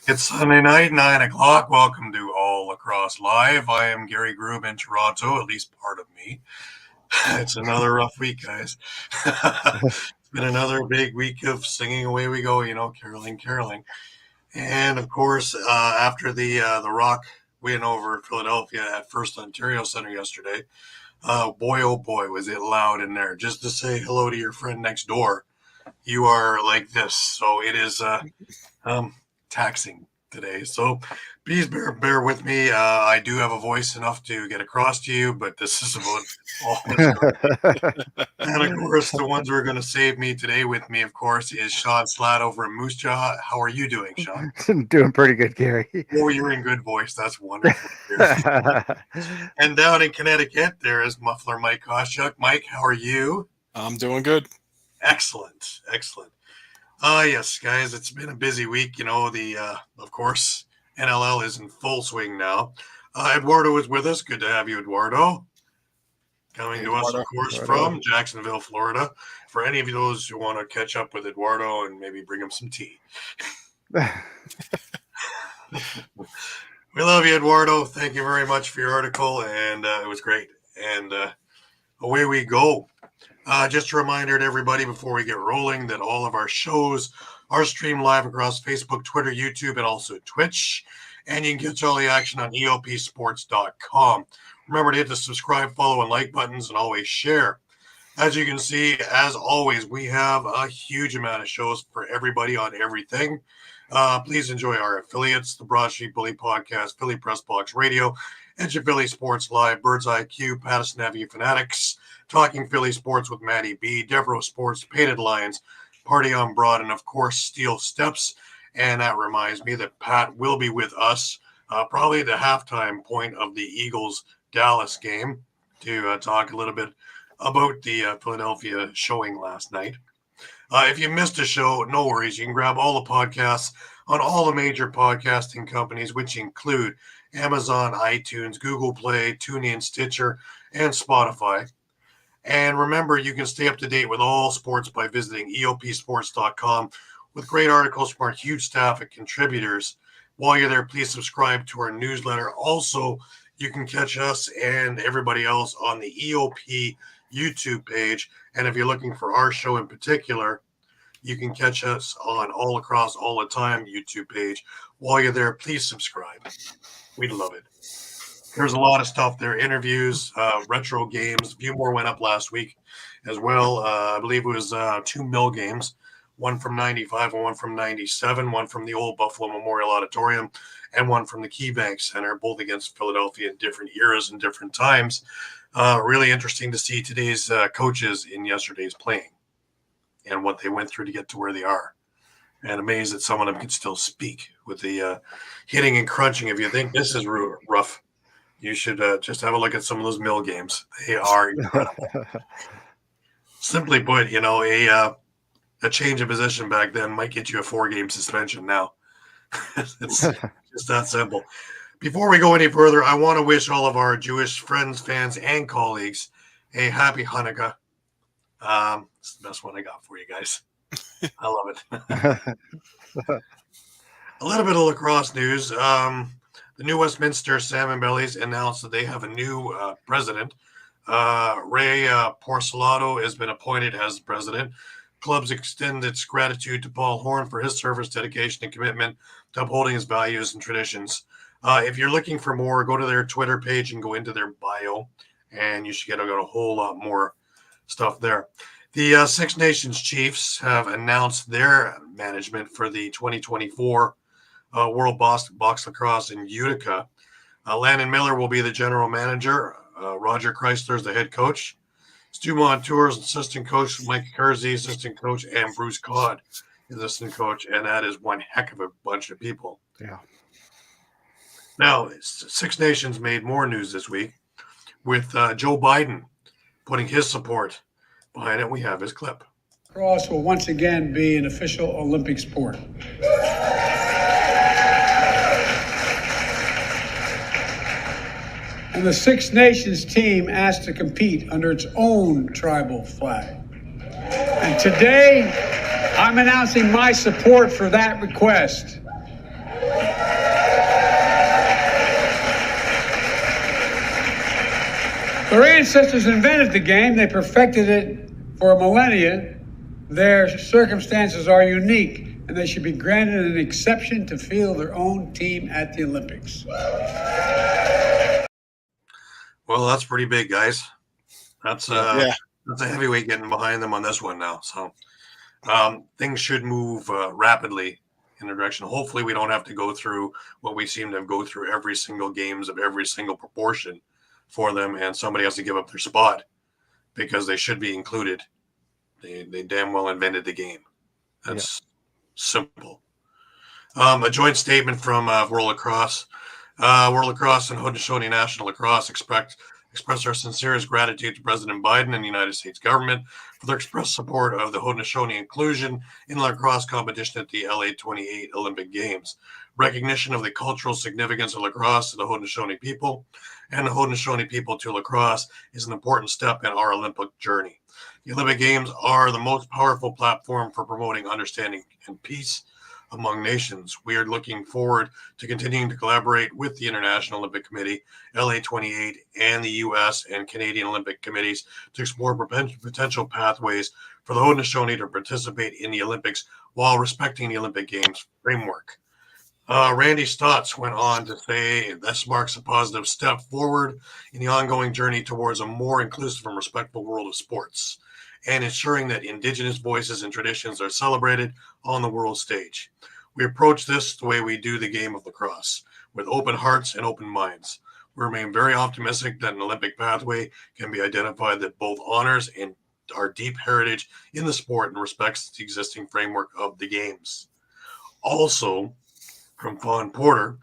It's Sunday night, 9 o'clock. Welcome to All Lacrosse Live. I am Gary Groob in Toronto, at least part of me. It's another rough week, guys. It's been another big week of singing Away We Go, caroling. And, of course, after the Rock win over Philadelphia at First Ontario Center yesterday, boy, oh boy, was it loud in there. Just to say hello to your friend next door, you are like this. So it is taxing today. So please bear with me. I do have a voice enough to get across to you, but this is about all And of course, the ones who are going to save me today with me, of course, is Shawn Slaght over in Moose Jaw. How are you doing, Shawn? Doing pretty good, Gary. Oh, you're in good voice. That's wonderful. And down in Connecticut, there is Muffler Mike Kostiuk. Mike, how are you? I'm doing good. Excellent. Yes, guys, it's been a busy week. Of course, NLL is in full swing now. Eduardo is with us. Good to have you, Eduardo. Coming to us, of course, from Jacksonville, Florida. For any of those who want to catch up with Eduardo and maybe bring him some tea. We love you, Eduardo. Thank you very much for your article, and it was great. And away we go. Just a reminder to everybody before we get rolling that all of our shows are streamed live across Facebook, Twitter, YouTube, and also Twitch. And you can catch all the action on EOPsports.com. Remember to hit the subscribe, follow, and like buttons, and always share. As you can see, as always, we have a huge amount of shows for everybody on everything. Please enjoy our affiliates, the Broad Street Bully Podcast, Philly Press Box Radio, Edge of Philly Sports Live, Bird's Eye Q, Patterson Avenue Fanatics, Talking Philly Sports with Matty B, Devereaux Sports, Painted Lions, Party on Broad, and of course, Steel Steps. And that reminds me that Pat will be with us probably at the halftime point of the Eagles-Dallas game to talk a little bit about the Philadelphia showing last night. If you missed a show, no worries. You can grab all the podcasts on all the major podcasting companies, which include Amazon, iTunes, Google Play, TuneIn, Stitcher, and Spotify. And remember, you can stay up to date with all sports by visiting EOPsports.com with great articles from our huge staff of contributors. While you're there, please subscribe to our newsletter. Also, you can catch us and everybody else on the EOP YouTube page. And if you're looking for our show in particular, you can catch us on All Across All the Time YouTube page. While you're there, please subscribe. We'd love it. There's a lot of stuff there, interviews, retro games. A few more went up last week as well. I believe it was 2 mill games, one from 95 and one from 97, one from the old Buffalo Memorial Auditorium, and one from the KeyBank Center, both against Philadelphia in different eras and different times. Really interesting to see today's coaches in yesterday's playing and what they went through to get to where they are. And amazed that some of them can still speak with the hitting and crunching. If you think this is rough, you should just have a look at some of those mill games. They are incredible. Simply put, a change of position back then might get you a 4-game suspension now. It's just that simple. Before we go any further, I want to wish all of our Jewish friends, fans, and colleagues a happy Hanukkah. It's the best one I got for you guys. I love it. A little bit of lacrosse news. The new Westminster Salmon Bellies announced that they have a new president. Ray Porcelato has been appointed as president. Clubs extend its gratitude to Paul Horn for his service, dedication, and commitment to upholding his values and traditions. If you're looking for more, go to their Twitter page and go into their bio, and you should get a whole lot more stuff there. The Six Nations Chiefs have announced their management for the 2024 World Box Lacrosse in Utica. Landon Miller will be the general manager. Roger Chrysler is the head coach. Stu Montour's assistant coach, Mike Kersey, assistant coach, and Bruce Codd, assistant coach. And that is one heck of a bunch of people. Yeah. Now, Six Nations made more news this week with Joe Biden putting his support behind it. We have his clip. Lacrosse will once again be an official Olympic sport. And the Six Nations team asked to compete under its own tribal flag. And today, I'm announcing my support for that request. Their ancestors invented the game. They perfected it for a millennia. Their circumstances are unique, and they should be granted an exception to field their own team at the Olympics. Well, that's pretty big, guys. That's that's a heavyweight getting behind them on this one now. So things should move rapidly in the direction. Hopefully, we don't have to go through what we seem to go through every single games of every single proportion for them, and somebody has to give up their spot because they should be included. They damn well invented the game. That's simple. A joint statement from World Lacrosse. World Lacrosse and Haudenosaunee National Lacrosse express our sincerest gratitude to President Biden and the United States government for their express support of the Haudenosaunee inclusion in lacrosse competition at the LA 28 Olympic Games. Recognition of the cultural significance of lacrosse to the Haudenosaunee people and the Haudenosaunee people to lacrosse is an important step in our Olympic journey. The Olympic Games are the most powerful platform for promoting understanding and peace among nations. We are looking forward to continuing to collaborate with the International Olympic Committee, LA 28, and the U.S. and Canadian Olympic Committees to explore potential pathways for the Haudenosaunee to participate in the Olympics while respecting the Olympic Games framework. Randy Stotts went on to say this marks a positive step forward in the ongoing journey towards a more inclusive and respectful world of sports and ensuring that Indigenous voices and traditions are celebrated on the world stage. We approach this the way we do the game of lacrosse, with open hearts and open minds. We remain very optimistic that an Olympic pathway can be identified that both honors and our deep heritage in the sport and respects the existing framework of the games. Also, from Fawn Porter,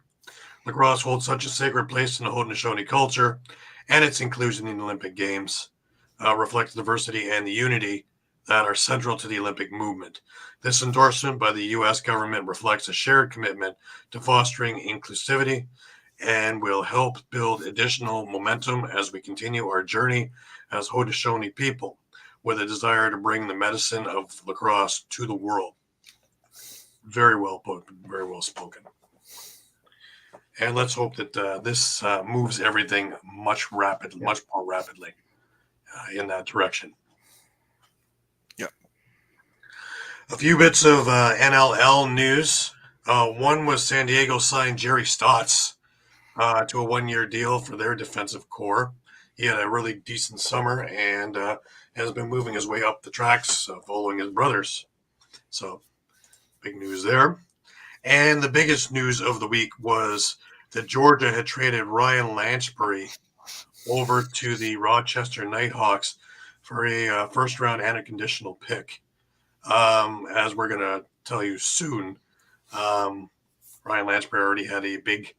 lacrosse holds such a sacred place in the Haudenosaunee culture, and its inclusion in the Olympic Games reflects the diversity and the unity that are central to the Olympic movement. This endorsement by the U.S. government reflects a shared commitment to fostering inclusivity and will help build additional momentum as we continue our journey as Haudenosaunee people with a desire to bring the medicine of lacrosse to the world. Very well put, very well spoken. And let's hope that this moves everything much more rapidly in that direction. Yep. A few bits of NLL news. One was San Diego signed Jerry Stotts to a one-year deal for their defensive core. He had a really decent summer and has been moving his way up the tracks following his brothers. So, big news there. And the biggest news of the week was that Georgia had traded Ryan Lansbury over to the Rochester Nighthawks for a first-round and a conditional pick. As we're going to tell you soon, Ryan Lansbury already had a big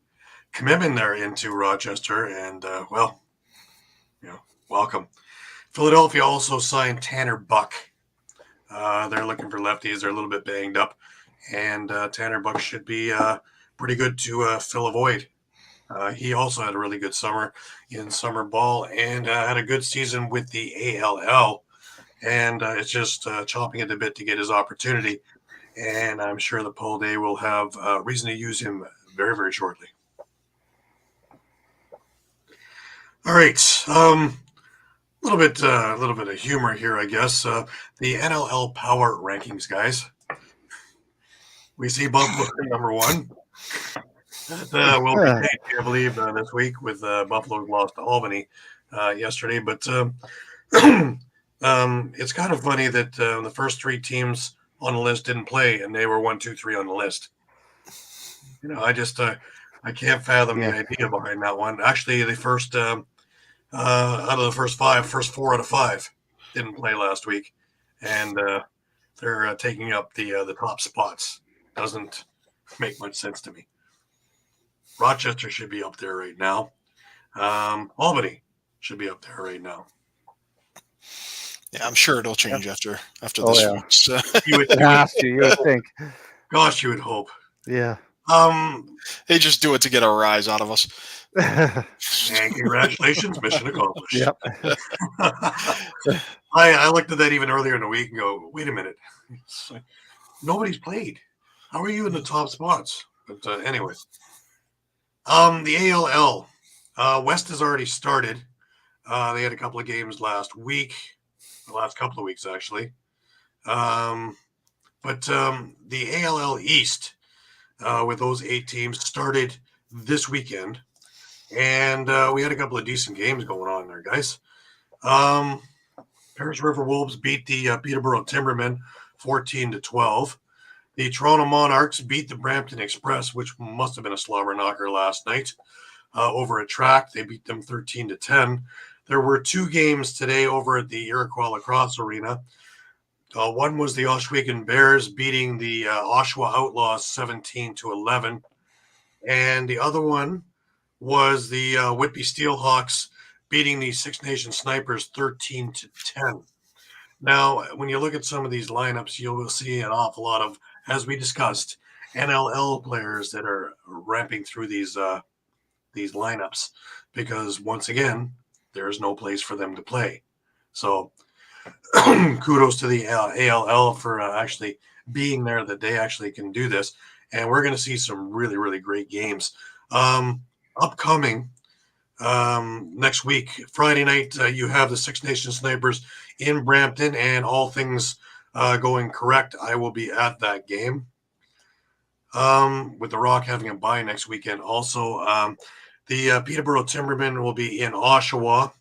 commitment there into Rochester, and, welcome. Philadelphia also signed Tanner Buck. They're looking for lefties. They're a little bit banged up, and Tanner Buck should be pretty good to fill a void. He also had a really good summer in summer ball and had a good season with the ALL. And it's just chomping at the bit to get his opportunity. And I'm sure the Paul Day will have reason to use him very, very shortly. All right. A little bit of humor here, I guess. The NLL Power Rankings, guys. We see Buffalo number one. Will be changed, I believe, this week with Buffalo lost to Albany yesterday. But it's kind of funny that the first three teams on the list didn't play, and they were 1, 2, 3 on the list. I can't fathom the idea behind that one. Actually, the first out of the first four out of five didn't play last week, and they're taking up the top spots. Doesn't make much sense to me. Rochester should be up there right now. Albany should be up there right now. Yeah, I'm sure it'll change after this week. So. You would think. Gosh, you would hope. Yeah. They just do it to get a rise out of us. And congratulations, mission accomplished. Yep. I looked at that even earlier in the week and go, wait a minute. Nobody's played. How are you in the top spots? But anyway. The ALL. West has already started. They had a couple of games last week, the last couple of weeks actually. But the ALL East, with those 8 teams, started this weekend, and we had a couple of decent games going on there, guys. Paris River Wolves beat the Peterborough Timbermen 14-12. The Toronto Monarchs beat the Brampton Express, which must have been a slobber knocker last night, over a track. They beat them 13-10. There were 2 games today over at the Iroquois Lacrosse Arena. One was the Oswego Bears beating the Oshawa Outlaws 17-11. And the other one was the Whitby Steelhawks beating the Six Nations Snipers 13-10. Now, when you look at some of these lineups, you will see an awful lot of, as we discussed, NLL players that are ramping through these lineups because, once again, there is no place for them to play. So kudos to the ALL for actually being there, that they actually can do this. And we're going to see some really, really great games. Upcoming next week, Friday night, you have the Six Nations Snipers in Brampton, and all things going correct, I will be at that game. With the Rock having a bye next weekend. Also, the Peterborough Timbermen will be in Oshawa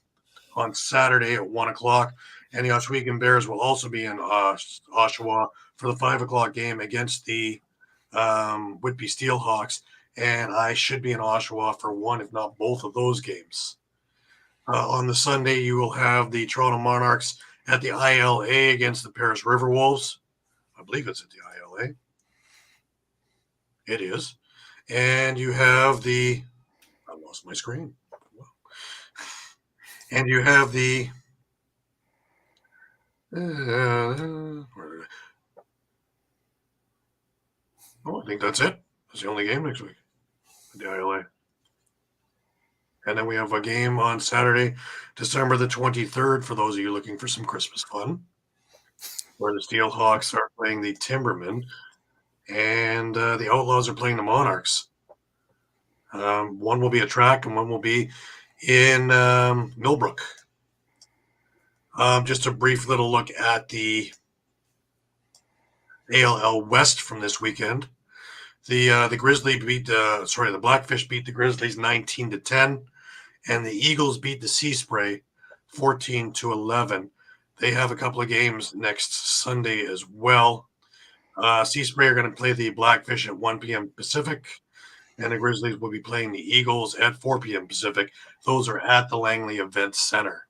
on Saturday at 1 o'clock. And the Oswego Bears will also be in Oshawa for the 5 o'clock game against the Whitby Steelhawks. And I should be in Oshawa for one, if not both of those games. On the Sunday, you will have the Toronto Monarchs at the ILA against the Paris River Wolves. I believe it's at the ILA. It is. And you have the... I lost my screen. And you have the... I think that's it. That's the only game next week. The ILA. And then we have a game on Saturday, December the 23rd, for those of you looking for some Christmas fun, where the Steelhawks are playing the Timbermen, and the Outlaws are playing the Monarchs. One will be a track, and one will be in Millbrook. Just a brief little look at the ALL West from this weekend. The Blackfish beat the Grizzlies 19-10, and the Eagles beat the Sea Spray 14-11. They have a couple of games next Sunday as well. Sea Spray are going to play the Blackfish at 1 p.m. Pacific, and the Grizzlies will be playing the Eagles at 4 p.m. Pacific. Those are at the Langley Event Center.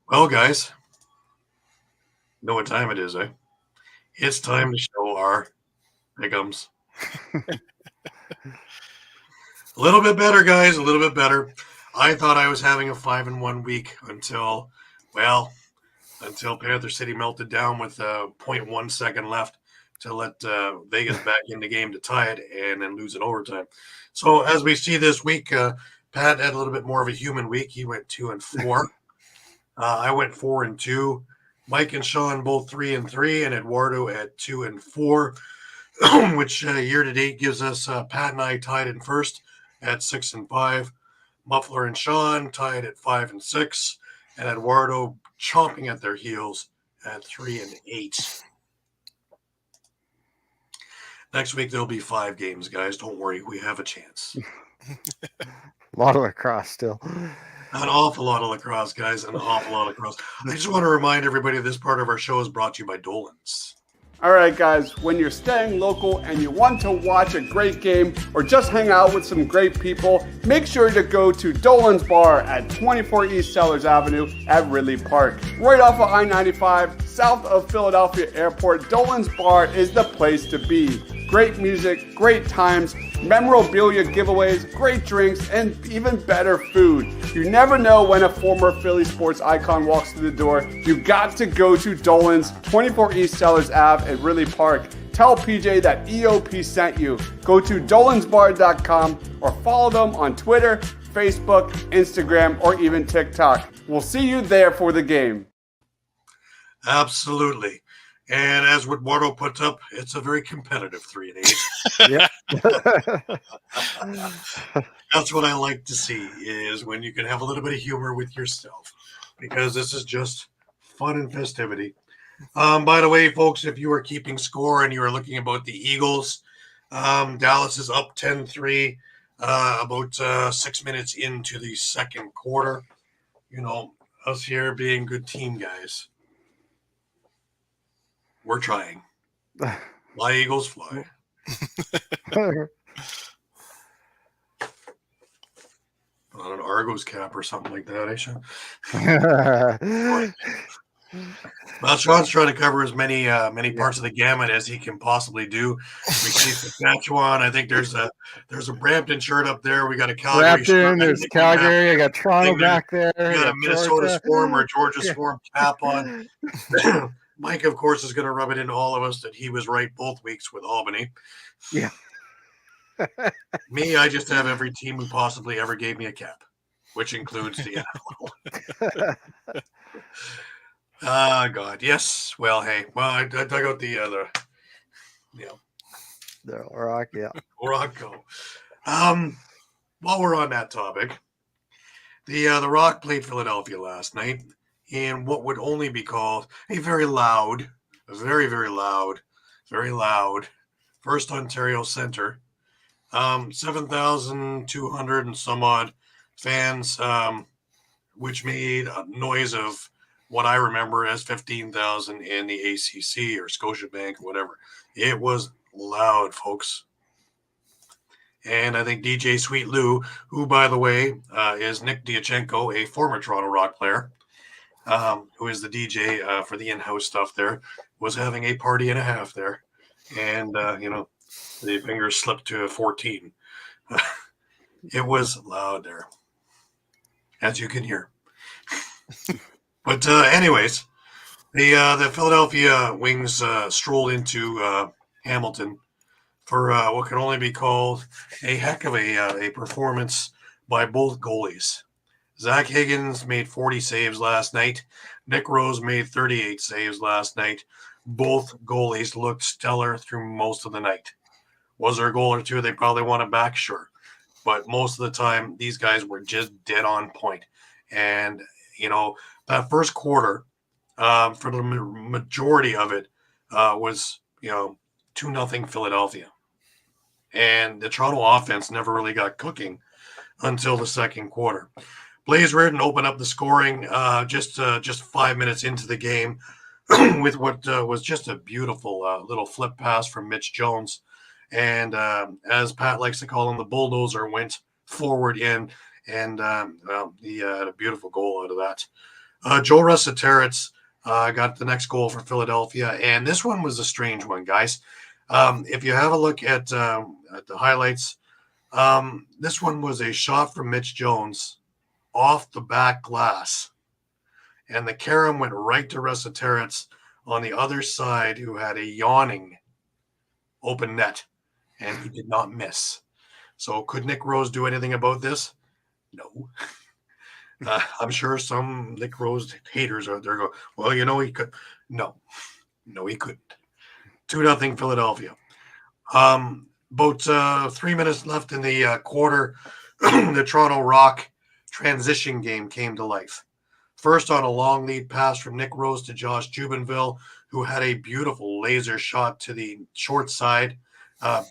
Well, guys, you know what time it is, eh? It's time to show our pick'ems. A little bit better, guys, a little bit better. I thought I was having a 5-1 week until Panther City melted down with 0.1 second left to let Vegas back in the game to tie it and then lose in overtime. So as we see this week, Pat had a little bit more of a human week. He went 2-4. I went 4-2. Mike and Shawn both 3-3, and Eduardo at 2-4, which year to date gives us Pat and I tied in first at 6-5. Muffler and Shawn tied at 5-6, and Eduardo chomping at their heels at 3-8. Next week there'll be 5 games, guys. Don't worry, we have a chance. A lot of lacrosse still. An awful lot of lacrosse, guys. An awful lot of lacrosse. I just want to remind everybody this part of our show is brought to you by Dolan's. All right, guys, when you're staying local and you want to watch a great game or just hang out with some great people, make sure to go to Dolan's Bar at 24 East Sellers Avenue at Ridley Park. Right off of I-95, south of Philadelphia Airport, Dolan's Bar is the place to be. Great music, great times, memorabilia giveaways, great drinks, and even better food. You never know when a former Philly sports icon walks through the door. You got to go to Dolan's, 24 East Sellers Ave at Ridley Park. Tell PJ that EOP sent you. Go to dolansbar.com or follow them on Twitter, Facebook, Instagram, or even TikTok. We'll see you there for the game. Absolutely. And as Eduardo puts up, it's a very competitive 3-8. Yep. That's what I like to see, is when you can have a little bit of humor with yourself, because this is just fun and festivity. By the way, folks, if you are keeping score and you are looking about the Eagles, Dallas is up 10-3 about 6 minutes into the second quarter. You know, us here being good team guys, we're trying. Fly, Eagles, fly. On an Argos cap or something like that, Aisha. Well, Sean's trying to cover as many parts of the gamut as he can possibly do. We see Saskatchewan. I think there's a Brampton shirt up there. We got a Calgary shirt. Brampton, there's Calgary. I got Toronto back there. We got a Minnesota Georgia. Swarm or Georgia Swarm cap on. Mike, of course, is going to rub it into all of us that he was right both weeks with Albany. Yeah. Me, I just have every team who possibly ever gave me a cap, which includes the NFL. God, yes. Well, hey, I dug out the other, the Rock, yeah. Rocco. While we're on that topic, the Rock played Philadelphia last night in what would only be called a very loud, very loud First Ontario Center. 7,200 and some odd fans, which made a noise of what I remember as 15,000 in the ACC or Scotiabank or whatever. It was loud, folks. And I think DJ Sweet Lou, who, by the way, is Nick Diachenko, a former Toronto Rock player, who is the DJ for the in-house stuff there, was having a party and a half there. And, the fingers slipped to a 14. It was loud there, as you can hear. But anyways, the Philadelphia Wings strolled into Hamilton for what can only be called a heck of a performance by both goalies. Zach Higgins made 40 saves last night. Nick Rose made 38 saves last night. Both goalies looked stellar through most of the night. Was there a goal or two they probably wanted back? Sure. But most of the time, these guys were just dead on point. And, that first quarter, for the majority of it, was, 2-0 Philadelphia. And the Toronto offense never really got cooking until the second quarter. Blaze Riordan opened up the scoring just 5 minutes into the game with what was just a beautiful little flip pass from Mitch Jones. And as Pat likes to call him, the bulldozer went forward in, and he had a beautiful goal out of that. Joe Resetarits got the next goal for Philadelphia, and this one was a strange one, guys. If you have a look at the highlights, this one was a shot from Mitch Jones off the back glass, and the carom went right to Resetarits on the other side, who had a yawning open net. And he did not miss. So could Nick Rose do anything about this? No. I'm sure some Nick Rose haters out there go, well, he could. No, he couldn't. 2-0 Philadelphia. About 3 minutes left in the quarter, the Toronto Rock transition game came to life. First on a long lead pass from Nick Rose to Josh Jubenville, who had a beautiful laser shot to the short side.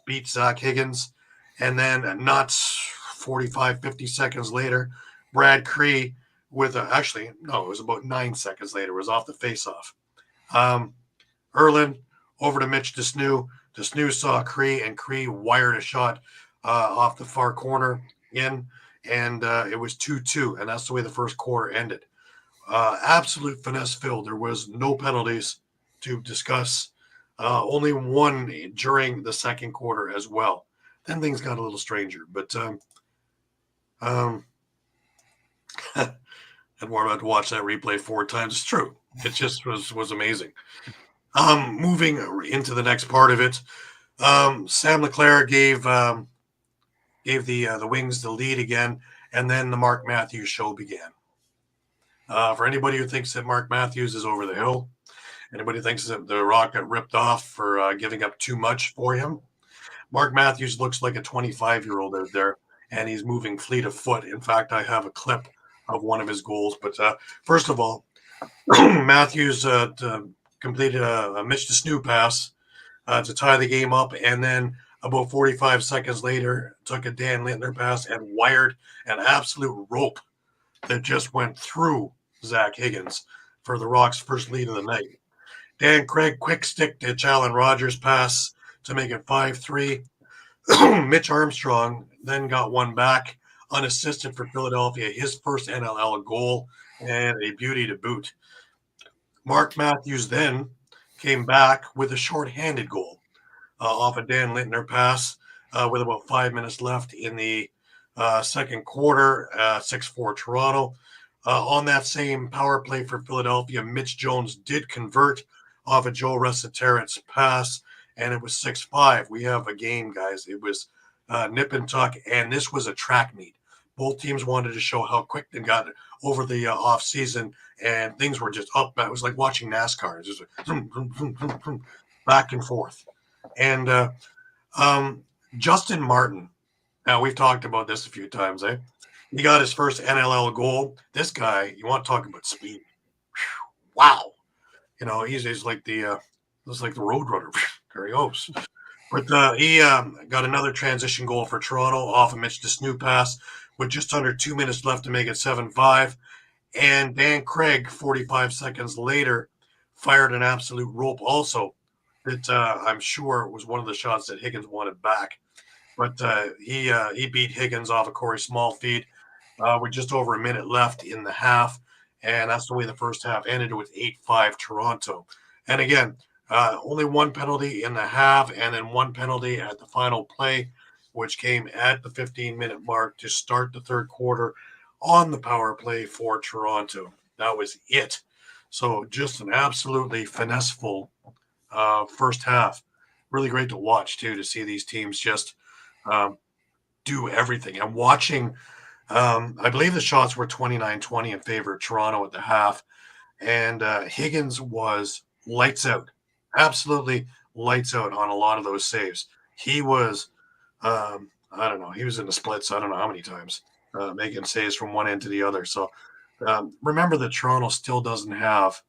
Beat Zach Higgins, and then not 45, 50 seconds later, Brad Cree with it was about 9 seconds later, was off the faceoff. Erlin over to Mitch Desnew. Desnew saw Cree, and Cree wired a shot off the far corner in, and it was 2-2, and that's the way the first quarter ended. Absolute finesse filled. There was no penalties to discuss. Only one during the second quarter as well. Then things got a little stranger, but Eduardo had to watch that replay 4 times. It's true. It just was amazing. Moving into the next part of it, Sam LeClaire gave the Wings the lead again, and then the Mark Matthews show began. For anybody who thinks that Mark Matthews is over the hill, Anybody thinks that the Rock got ripped off for giving up too much for him? Mark Matthews looks like a 25-year-old out there, and he's moving fleet of foot. In fact, I have a clip of one of his goals. But first of all, Matthews completed a Mitch the Snoo pass to tie the game up, and then about 45 seconds later, took a Dan Lintner pass and wired an absolute rope that just went through Zach Higgins for the Rock's first lead of the night. Dan Craig quick stick to Challen Rogers pass to make it 5-3. Mitch Armstrong then got one back unassisted for Philadelphia, his first NLL goal, and a beauty to boot. Mark Matthews then came back with a shorthanded goal off a Dan Lintner pass with about 5 minutes left in the second quarter, 6-4 Toronto. On that same power play for Philadelphia, Mitch Jones did convert off a Joe Resetarits pass, and it was 6-5. We have a game, guys. It was nip and tuck, and this was a track meet. Both teams wanted to show how quick they got over the off season, and things were just up. It was like watching NASCAR. It was like back and forth. And Justin Martin, now we've talked about this a few times, eh? He got his first NLL goal. This guy, you want to talk about speed? Wow, he's like the road runner. There he goes. But he got another transition goal for Toronto off a Mitch the Snoo pass with just under 2 minutes left to make it 7-5. And Dan Craig, 45 seconds later, fired an absolute rope also that I'm sure was one of the shots that Higgins wanted back. But he beat Higgins off a Corey Small feed with just over a minute left in the half. And that's the way the first half ended with 8-5 Toronto. And again, only one penalty in the half and then one penalty at the final play, which came at the 15-minute mark to start the third quarter on the power play for Toronto. That was it. So just an absolutely finesseful first half. Really great to watch, too, to see these teams just do everything. And watching, I believe the shots were 29-20 in favor of Toronto at the half. And Higgins was lights out. Absolutely lights out on a lot of those saves. He was, I don't know, he was in the splits, I don't know how many times, making saves from one end to the other. So remember that Toronto still doesn't have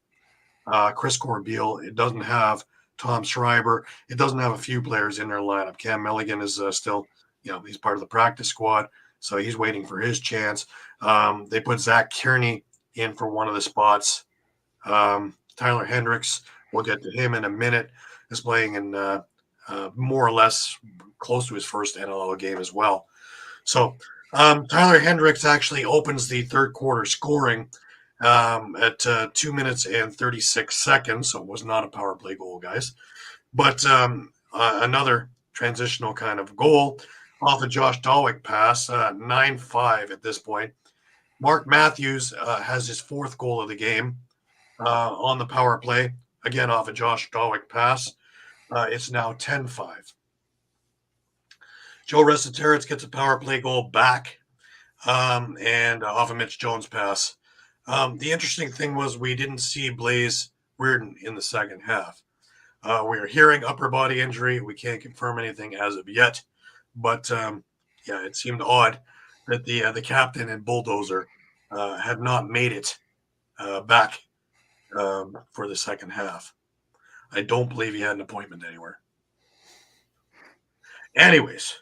Chris Corbeil. It doesn't have Tom Schreiber. It doesn't have a few players in their lineup. Cam Milligan is still, he's part of the practice squad, so he's waiting for his chance. They put Zach Kearney in for one of the spots. Tyler Hendricks, we'll get to him in a minute, is playing in more or less close to his first NLL game as well. So Tyler Hendricks actually opens the third quarter scoring at 2 minutes and 36 seconds. So it was not a power play goal, guys. But another transitional kind of goal off a Josh Dawick pass, 9-5 at this point. Mark Matthews has his fourth goal of the game on the power play, again off a Josh Dawick pass. It's now 10-5. Joe Resetarits gets a power play goal back and off a Mitch Jones pass. The interesting thing was we didn't see Blaze Reardon in the second half. We are hearing upper body injury. We can't confirm anything as of yet. But, it seemed odd that the captain and bulldozer had not made it back for the second half. I don't believe he had an appointment anywhere. Anyways,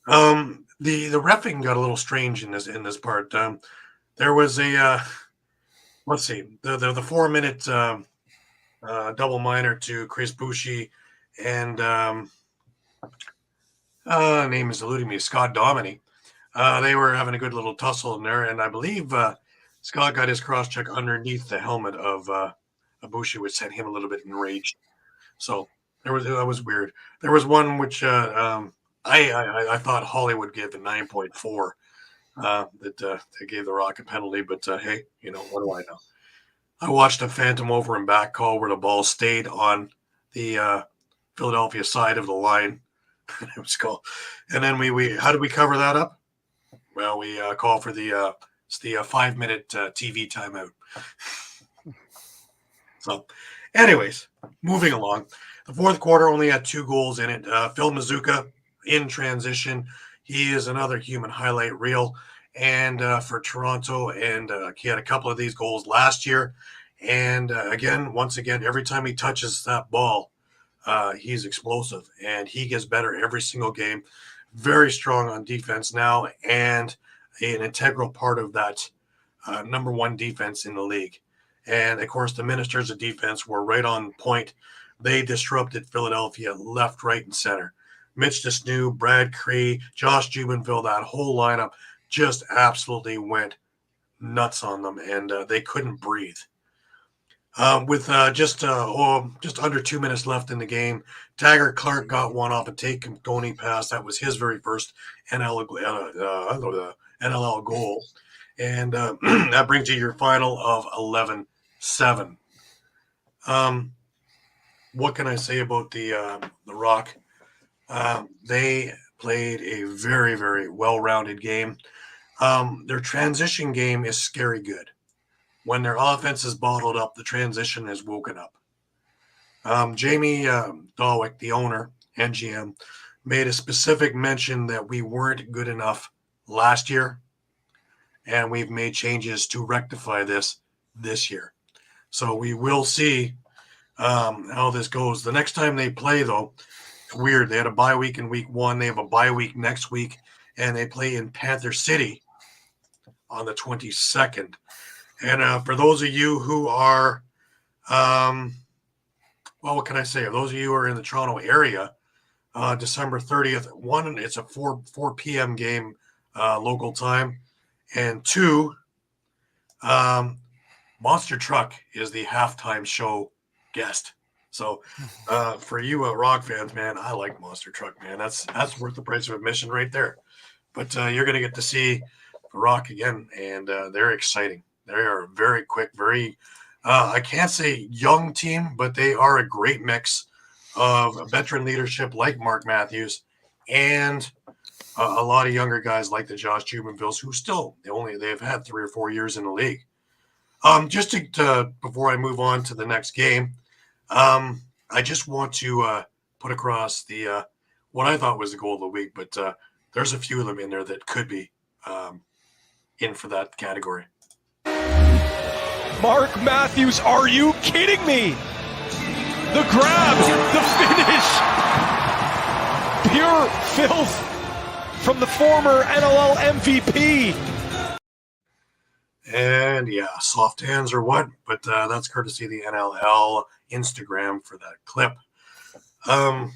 the reffing got a little strange in this part. There was a let's see, the 4 minute double minor to Chris Boucher and name is eluding me, Scott Dominy. They were having a good little tussle in there, and I believe Scott got his cross check underneath the helmet of Boucher, which sent him a little bit enraged. So that was weird. There was one which I thought Hollywood gave a 9.4 that gave the Rock a penalty, but hey, what do I know? I watched a phantom over and back call where the ball stayed on the Philadelphia side of the line. It was called, and then we how did we cover that up? Well, we call for the 5 minute TV timeout. So, Anyways, moving along. The fourth quarter only had 2 goals in it. Phil Mazuka in transition. He is another human highlight reel. And for Toronto, and he had a couple of these goals last year. And once again, every time he touches that ball, he's explosive, and he gets better every single game. Very strong on defense now, and an integral part of that number 1 defense in the league. And of course, the ministers of defense were right on point. They disrupted Philadelphia left, right, and center. Mitch Desnew, Brad Cree, Josh Jubenville, that whole lineup just absolutely went nuts on them, and they couldn't breathe. With just under 2 minutes left in the game, Taggart Clark got one off a Tate Camponi pass. That was his very first NLL goal. And that brings you your final of 11-7. What can I say about the Rock? They played a very, very well-rounded game. Their transition game is scary good. When their offense is bottled up, the transition is woken up. Jamie Dawick, the owner and GM, made a specific mention that we weren't good enough last year, and we've made changes to rectify this year. So we will see how this goes. The next time they play, though, it's weird. They had a bye week in week 1. They have a bye week next week, and they play in Panther City on the 22nd. And for those of you who are, what can I say? Those of you who are in the Toronto area, December 30th, 1, it's a 4 p.m. game local time. And 2, Monster Truck is the halftime show guest. So for you Rock fans, man, I like Monster Truck, man. That's worth the price of admission right there. But you're going to get to see the Rock again, and they're exciting. They are very quick, very, I can't say young team, but they are a great mix of veteran leadership like Mark Matthews and a lot of younger guys like the Josh Jubenvilles, who still, they've had 3 or 4 years in the league. Just to before I move on to the next game, I just want to put across the what I thought was the goal of the week, but there's a few of them in there that could be in for that category. Mark Matthews, are you kidding me? The grab, the finish, pure filth from the former NLL MVP. And yeah, soft hands or what, but that's courtesy of the NLL Instagram for that clip. I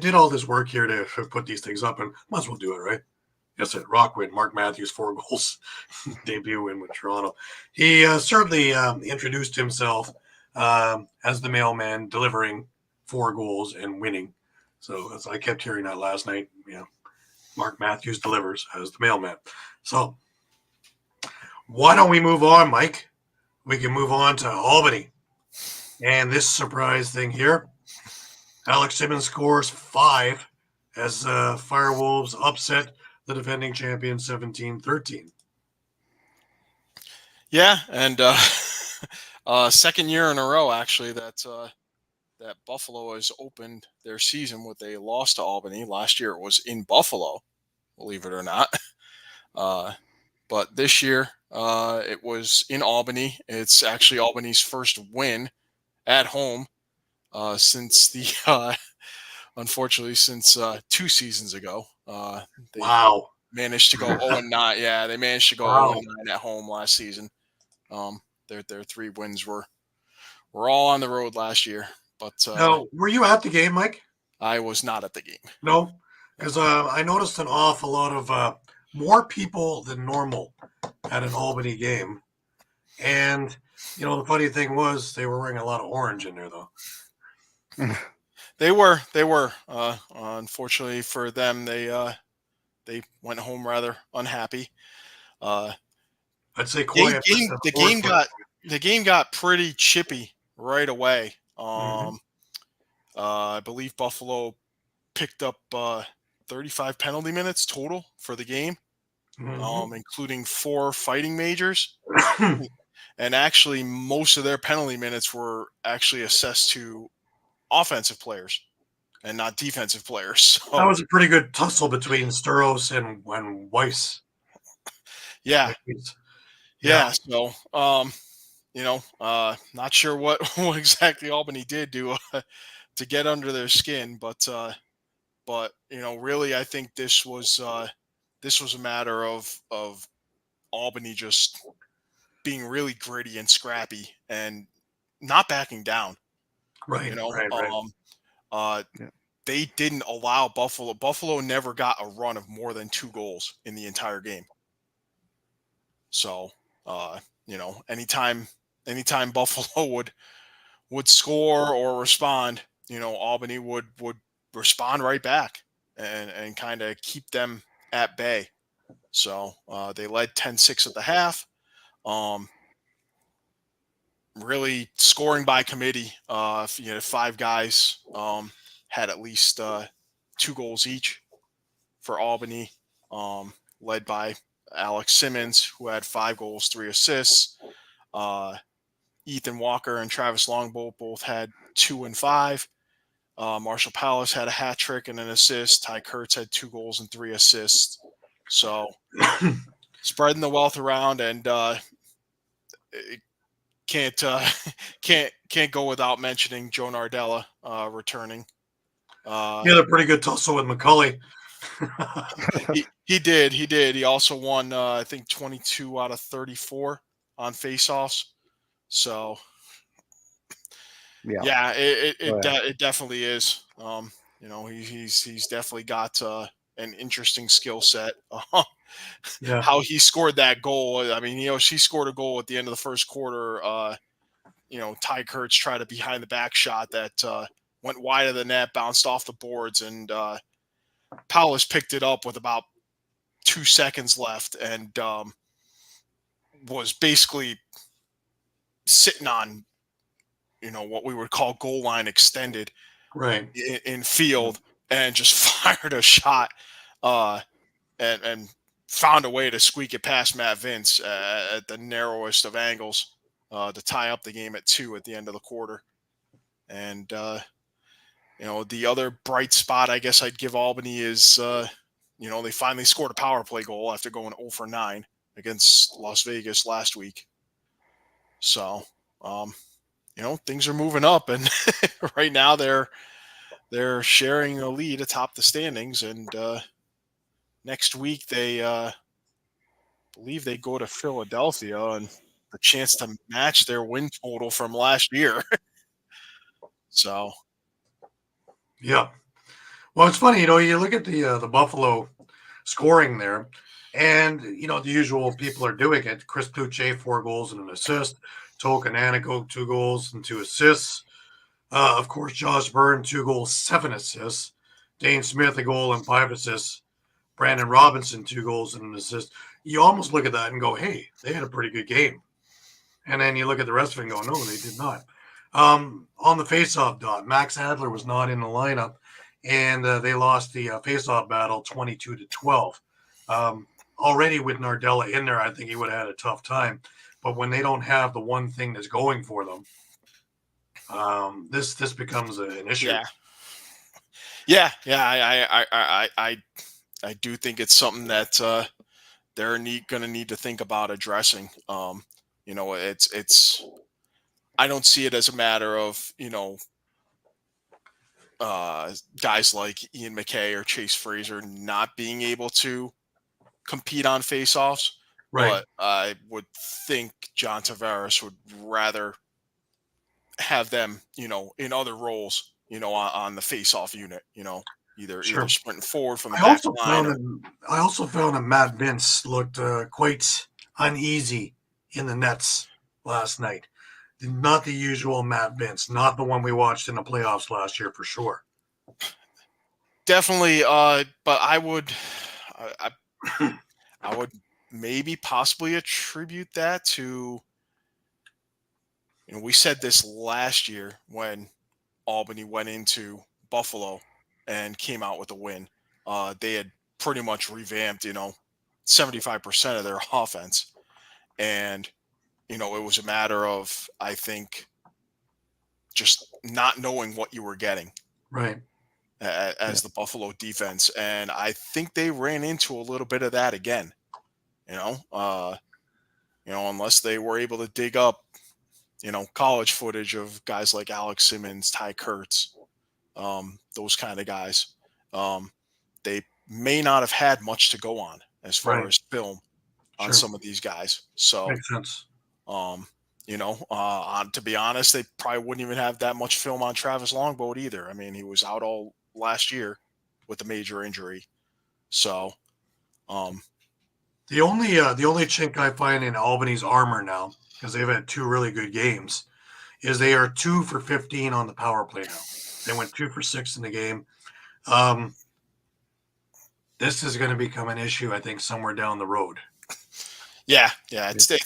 did all this work here to put these things up, and might as well do it, right? Yes, it Rock win. Mark Matthews 4 goals debut win with Toronto. He certainly introduced himself as the mailman, delivering 4 goals and winning. So I kept hearing that last night. Mark Matthews delivers as the mailman. So why don't we move on, Mike? We can move on to Albany. And this surprise thing here, Alex Simmons scores 5 as Firewolves upset the defending champion 17-13. Yeah, and second year in a row, actually, that Buffalo has opened their season with a loss to Albany. Last year it was in Buffalo, believe it or not. But this year it was in Albany. It's actually Albany's first win at home since unfortunately, since 2 seasons ago. They managed to go 0-9. Yeah, they managed to go 0-9 at home last season. Their 3 wins were all on the road last year. But now, were you at the game, Mike? I was not at the game. No, because I noticed an awful lot of more people than normal at an Albany game. And, the funny thing was they were wearing a lot of orange in there, though. They were. Unfortunately for them, they went home rather unhappy. I'd say the game got pretty chippy right away. I believe Buffalo picked up 35 penalty minutes total for the game, including 4 fighting majors. And actually, most of their penalty minutes were actually assessed to offensive players and not defensive players. That So, was a pretty good tussle between Sturos and Weiss. yeah. Yeah. So, not sure what, what exactly Albany did to get under their skin, but really, I think this was a matter of Albany just being really gritty and scrappy and not backing down. Right. Right. Yeah. They didn't allow Buffalo. Buffalo never got a run of more than 2 goals in the entire game. So, anytime Buffalo would score or respond, Albany would respond right back and kind of keep them at bay. So they led 10-6 at the half. Really scoring by committee. 5 guys had at least 2 goals each for Albany, led by Alex Simmons, who had 5 goals, 3 assists. Ethan Walker and Travis Longboat both had 2 and 5. Marshall Palace had a hat trick and an assist. Ty Kurtz had 2 goals and 3 assists. So spreading the wealth around, and it can't go without mentioning Joe Nardella returning. He had a pretty good tussle with McCulley. He did. He also won, I think, 22 out of 34 on faceoffs. So, yeah, it definitely is. He's definitely got an interesting skill set. Yeah. How he scored that goal. I mean, she scored a goal at the end of the first quarter. Ty Kurtz tried a behind the back shot that went wide of the net, bounced off the boards, and Powers picked it up with about 2 seconds left and was basically sitting on, what we would call goal line extended, right, in field, and just fired a shot and found a way to squeak it past Matt Vince at the narrowest of angles to tie up the game at 2 at the end of the quarter. And, the other bright spot I guess I'd give Albany is, they finally scored a power play goal after going 0 for 9 against Las Vegas last week. So, things are moving up, and right now they're sharing a lead atop the standings. And next week they believe they go to Philadelphia and the chance to match their win total from last year. So, yeah. Well, it's funny, you look at the Buffalo scoring there, and the usual people are doing it. Chris Pluche, 4 goals and an assist. Token Aniko, 2 goals and 2 assists. Of course, Josh Byrne, 2 goals, 7 assists. Dane Smith, a goal and 5 assists. Brandon Robinson, 2 goals and an assist. You almost look at that and go, hey, they had a pretty good game. And then you look at the rest of it and go, no, they did not. On the faceoff dot, Max Adler was not in the lineup, and they lost the faceoff battle 22-12. Already with Nardella in there, I think he would have had a tough time. But when they don't have the one thing that's going for them, this becomes an issue. Yeah. I do think it's something that they're going to need to think about addressing. It's I don't see it as a matter of guys like Ian McKay or Chase Fraser not being able to compete on faceoffs. Right. But I would think John Tavares would rather have them, in other roles, on the face-off unit, either sprinting forward from the back line. I also found that Matt Vince looked quite uneasy in the nets last night. Not the usual Matt Vince, not the one we watched in the playoffs last year for sure. Definitely, but I would maybe possibly attribute that to, we said this last year when Albany went into Buffalo and came out with a win. They had pretty much revamped, 75% of their offense. And, it was a matter of, I think, just not knowing what you were getting Right. as the Buffalo defense. And I think they ran into a little bit of that again, unless they were able to dig up, college footage of guys like Alex Simmons, Ty Kurtz, those kind of guys. They may not have had much to go on as far as film on some of these guys. So makes sense. To be honest, they probably wouldn't even have that much film on Travis Longboat either. I mean, he was out all last year with a major injury. So, the only chink I find in Albany's armor now, because they've had 2 really good games, is they are 2 for 15 on the power play now. They went 2 for 6 in the game. This is going to become an issue, I think, somewhere down the road. Yeah. I'd say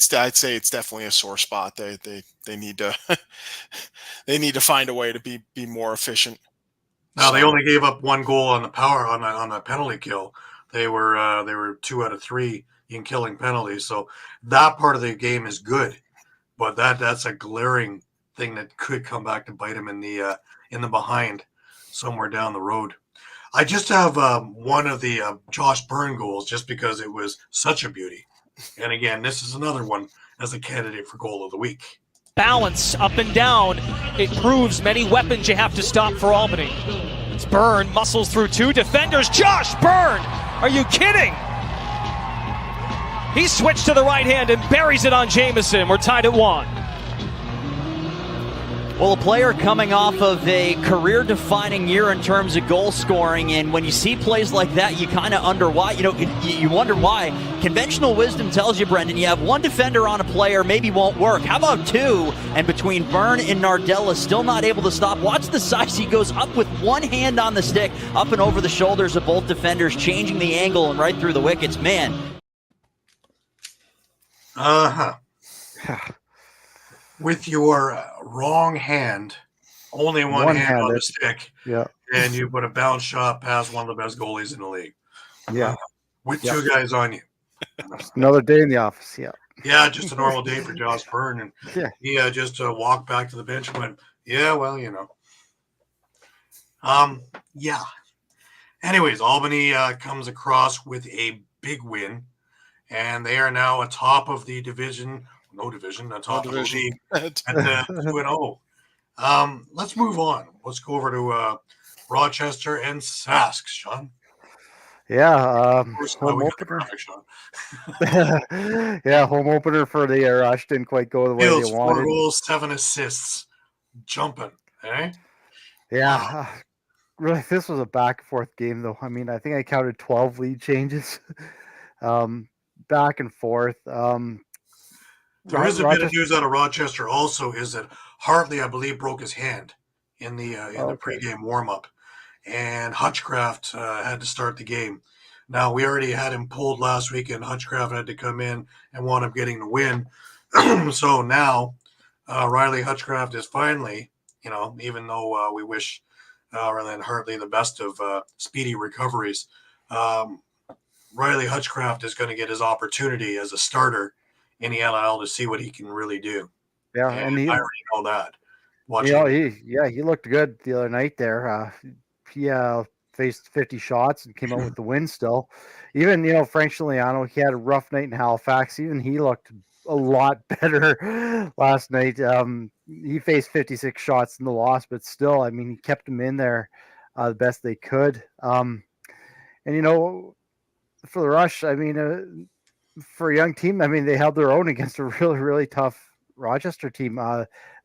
it's definitely a sore spot. They need to they need to find a way to be more efficient. Now they only gave up 1 goal on the power on the penalty kill. They were 2 out of 3 in killing penalties. So that part of the game is good, but that's a glaring thing that could come back to bite him in the behind somewhere down the road. I just have one of the Josh Byrne goals just because it was such a beauty. And again, this is another one as a candidate for goal of the week. Balance up and down. It proves many weapons you have to stop for Albany. It's Byrne, muscles through 2 defenders. Josh Byrne! Are you kidding? He switched to the right hand and buries it on Jamieson. We're tied at 1. Well, a player coming off of a career-defining year in terms of goal scoring, and when you see plays like that, you kind of wonder why. You wonder why. Conventional wisdom tells you, Brendan, you have 1 defender on a player, maybe won't work. How about 2? And between Byrne and Nardella, still not able to stop. Watch the size. He goes up with 1 hand on the stick, up and over the shoulders of both defenders, changing the angle and right through the wickets. Man. With your wrong hand, only one hand on the stick, and you put a bounce shot past one of the best goalies in the league. With 2 guys on you. Another day in the office. Yeah, just a normal day for Josh Byrne, and he just walked back to the bench and went, Anyways, Albany comes across with a big win, and they are now atop of the division. Atop of the league at 2-0. Let's move on. Let's go over to Rochester and Sask, Shawn. Home opener. Home opener for the Rush didn't quite go the way they wanted. 4 goals, 7 assists, jumping. Eh? Really, this was a back and forth game, though. I mean, I think I counted 12 lead changes, back and forth. There is a bit of news out of Rochester also is that Hartley, I believe, broke his hand in the pregame warm-up, and Hutchcraft had to start the game. Now, we already had him pulled last week, and Hutchcraft had to come in and wound up getting the win. So now Riley Hutchcraft is finally, even though we wish Ryan Hartley the best of speedy recoveries, Riley Hutchcraft is going to get his opportunity as a starter in the NL to see what he can really do. And I already know that. He looked good the other night there. He faced 50 shots and came out with the win still. Even, Frank Chiliano, he had a rough night in Halifax. Even he looked a lot better last night. He faced 56 shots in the loss, but still, I mean, he kept him in there the best they could. And, for the Rush, I mean, for a young team, I mean, they held their own against a really, really tough Rochester team.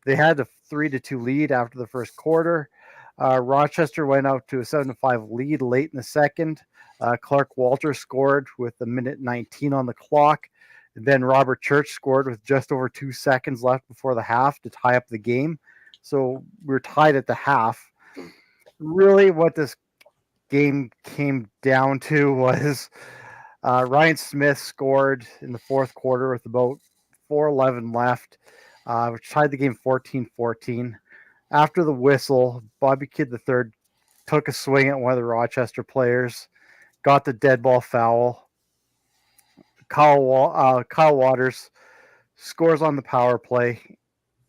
They had a 3-2 lead after the first quarter. Rochester went out to a 7-5 lead late in the second. Clark Walter scored with 1:19 on the clock. And then Robert Church scored with just over 2 seconds left before the half to tie up the game. So we're tied at the half. Really, what this game came down to was Ryan Smith scored in the fourth quarter with about 4:11 left, which tied the game 14-14. After the whistle, Bobby Kidd III took a swing at one of the Rochester players, got the dead ball foul. Kyle Waters scores on the power play,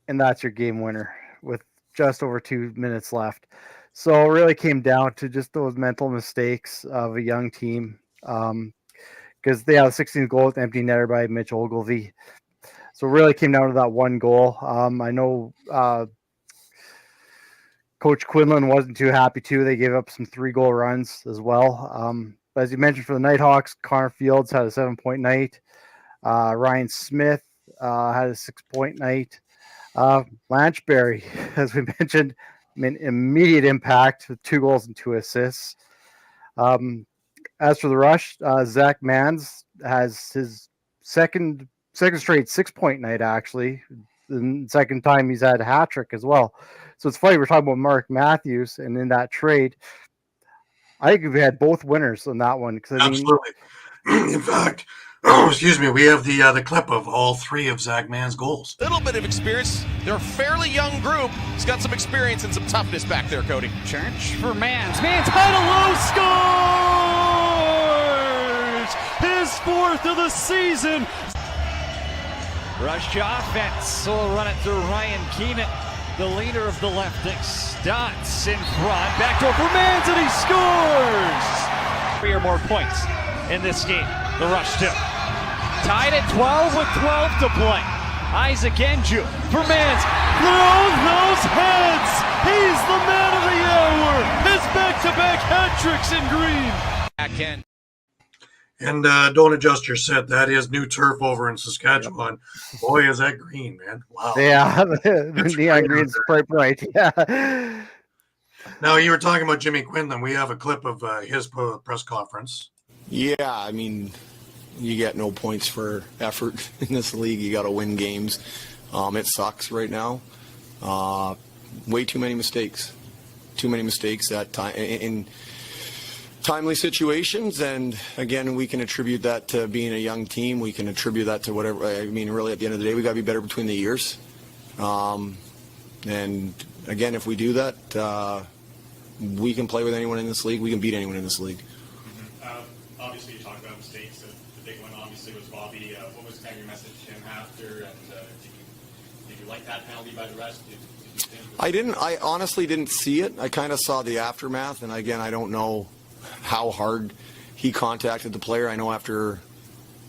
and that's your game winner with just over 2 minutes left. So it really came down to just those mental mistakes of a young team. Because they have a 16th goal with empty netter by Mitch Ogilvie. So it really came down to that one goal. I know Coach Quinlan wasn't too happy too. They gave up some 3-goal runs as well. But as you mentioned for the Nighthawks, Connor Fields had a 7-point night. Ryan Smith had a 6-point night. Lanchberry, as we mentioned, immediate impact with 2 goals and 2 assists. As for the Rush, Zach Mans has his second straight 6-point night, actually. The second time he's had a hat trick as well. So it's funny, we're talking about Mark Matthews, and in that trade, I think we had both winners on that one. Absolutely. In fact, excuse me, we have the clip of all 3 of Zach Mann's goals. Little bit of experience. They're a fairly young group. He's got some experience and some toughness back there, Cody. Church for Mans. Mans high to low, scores! His 4th of the season. Rush offense. Will run it through Ryan Keenan, the leader of the Leftics. Stotts in front. Backdoor for Mans, and he scores! 3 or more points in this game. The Rush do. Tied at 12 with 12 to play. Isaac Enju for Mans. Throws those heads. He's the man of the hour. His back-to-back hat tricks in green. Backhand. And don't adjust your set. That is new turf over in Saskatchewan. Boy, is that green, man. Wow. Yeah, the neon green's quite bright. Yeah. Now, you were talking about Jimmy Quinlan. We have a clip of his press conference. Yeah, I mean, you get no points for effort in this league. You got to win games. It sucks right now. Way too many mistakes. Too many mistakes that time in timely situations, and again, we can attribute that to being a young team. We can attribute that to whatever. I mean, really, at the end of the day, we got to be better between the years. And again, if we do that, we can play with anyone in this league. We can beat anyone in this league. Obviously, you talked about mistakes. The big one, obviously, was Bobby. What was kind of your message to him after? And did you like that penalty by the rest? Did you think I didn't. I honestly didn't see it. I kind of saw the aftermath, and again, I don't know how hard he contacted the player. I know after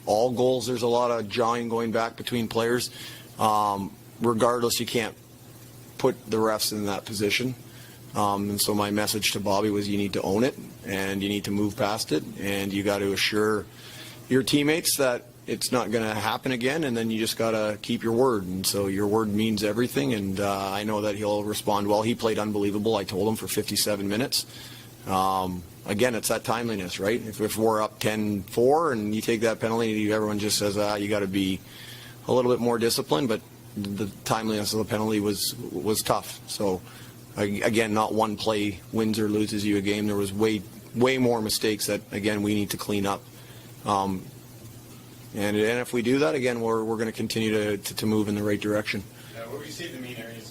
all goals, there's a lot of jawing going back between players. Regardless, you can't put the refs in that position. And so my message to Bobby was you need to own it, and you need to move past it, and you got to assure your teammates that it's not going to happen again, and then you just got to keep your word. And so your word means everything, and I know that he'll respond well. He played unbelievable. I told him for 57 minutes. Again, it's that timeliness, right? If we're up 10-4 and you take that penalty, everyone just says, you got to be a little bit more disciplined, but the timeliness of the penalty was tough. So, again, not one play wins or loses you a game. There was way more mistakes that, again, we need to clean up. And if we do that, again, we're going to continue to move in the right direction. what would you say the main areas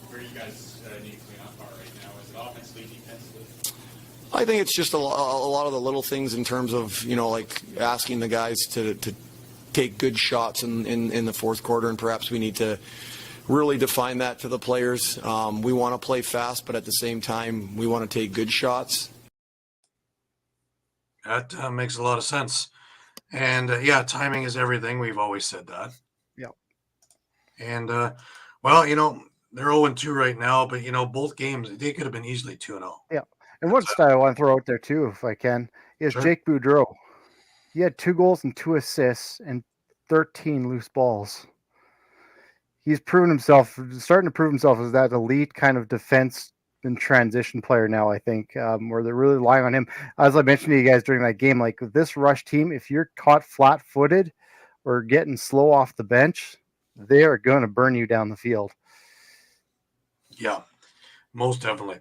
where you guys need to clean up are right now? Is it offensively, defensively? I think it's just a lot of the little things in terms of, like asking the guys to take good shots in the fourth quarter, and perhaps we need to really define that to the players. We want to play fast, but at the same time, we want to take good shots. That makes a lot of sense. And, timing is everything. We've always said that. Yep. And, they're 0-2 right now, but, both games, they could have been easily 2-0. Yeah. And one stat I want to throw out there, too, if I can, is sure. Jake Boudreau. He had 2 goals and 2 assists and 13 loose balls. He's starting to prove himself as that elite kind of defense and transition player now, I think, where they're really relying on him. As I mentioned to you guys during that game, like with this Rush team, if you're caught flat-footed or getting slow off the bench, they are going to burn you down the field. Yeah, most definitely.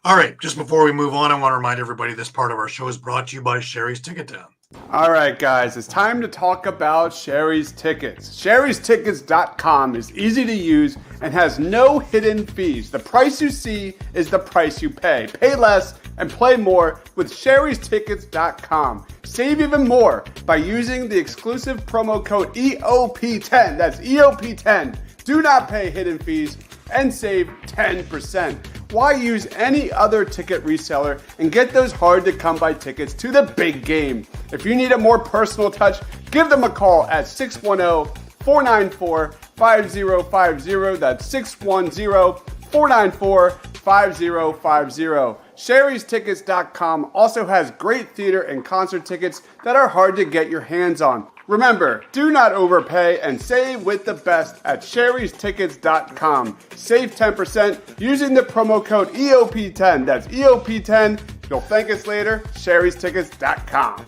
All right, just before we move on, I want to remind everybody this part of our show is brought to you by Sherry's Ticket Town. All right, guys, it's time to talk about Sherry's Tickets. Sherry'sTickets.com is easy to use and has no hidden fees. The price you see is the price you pay. Pay less and play more with Sherry'sTickets.com. Save even more by using the exclusive promo code EOP10. That's EOP10. Do not pay hidden fees and save 10%. Why use any other ticket reseller and get those hard-to-come-by tickets to the big game? If you need a more personal touch, give them a call at 610-494-5050. That's 610-494-5050. Sherry'sTickets.com also has great theater and concert tickets that are hard to get your hands on. Remember, do not overpay and save with the best at Sherry'sTickets.com. Save 10% using the promo code EOP10. That's EOP10. You'll thank us later. Sherry'sTickets.com.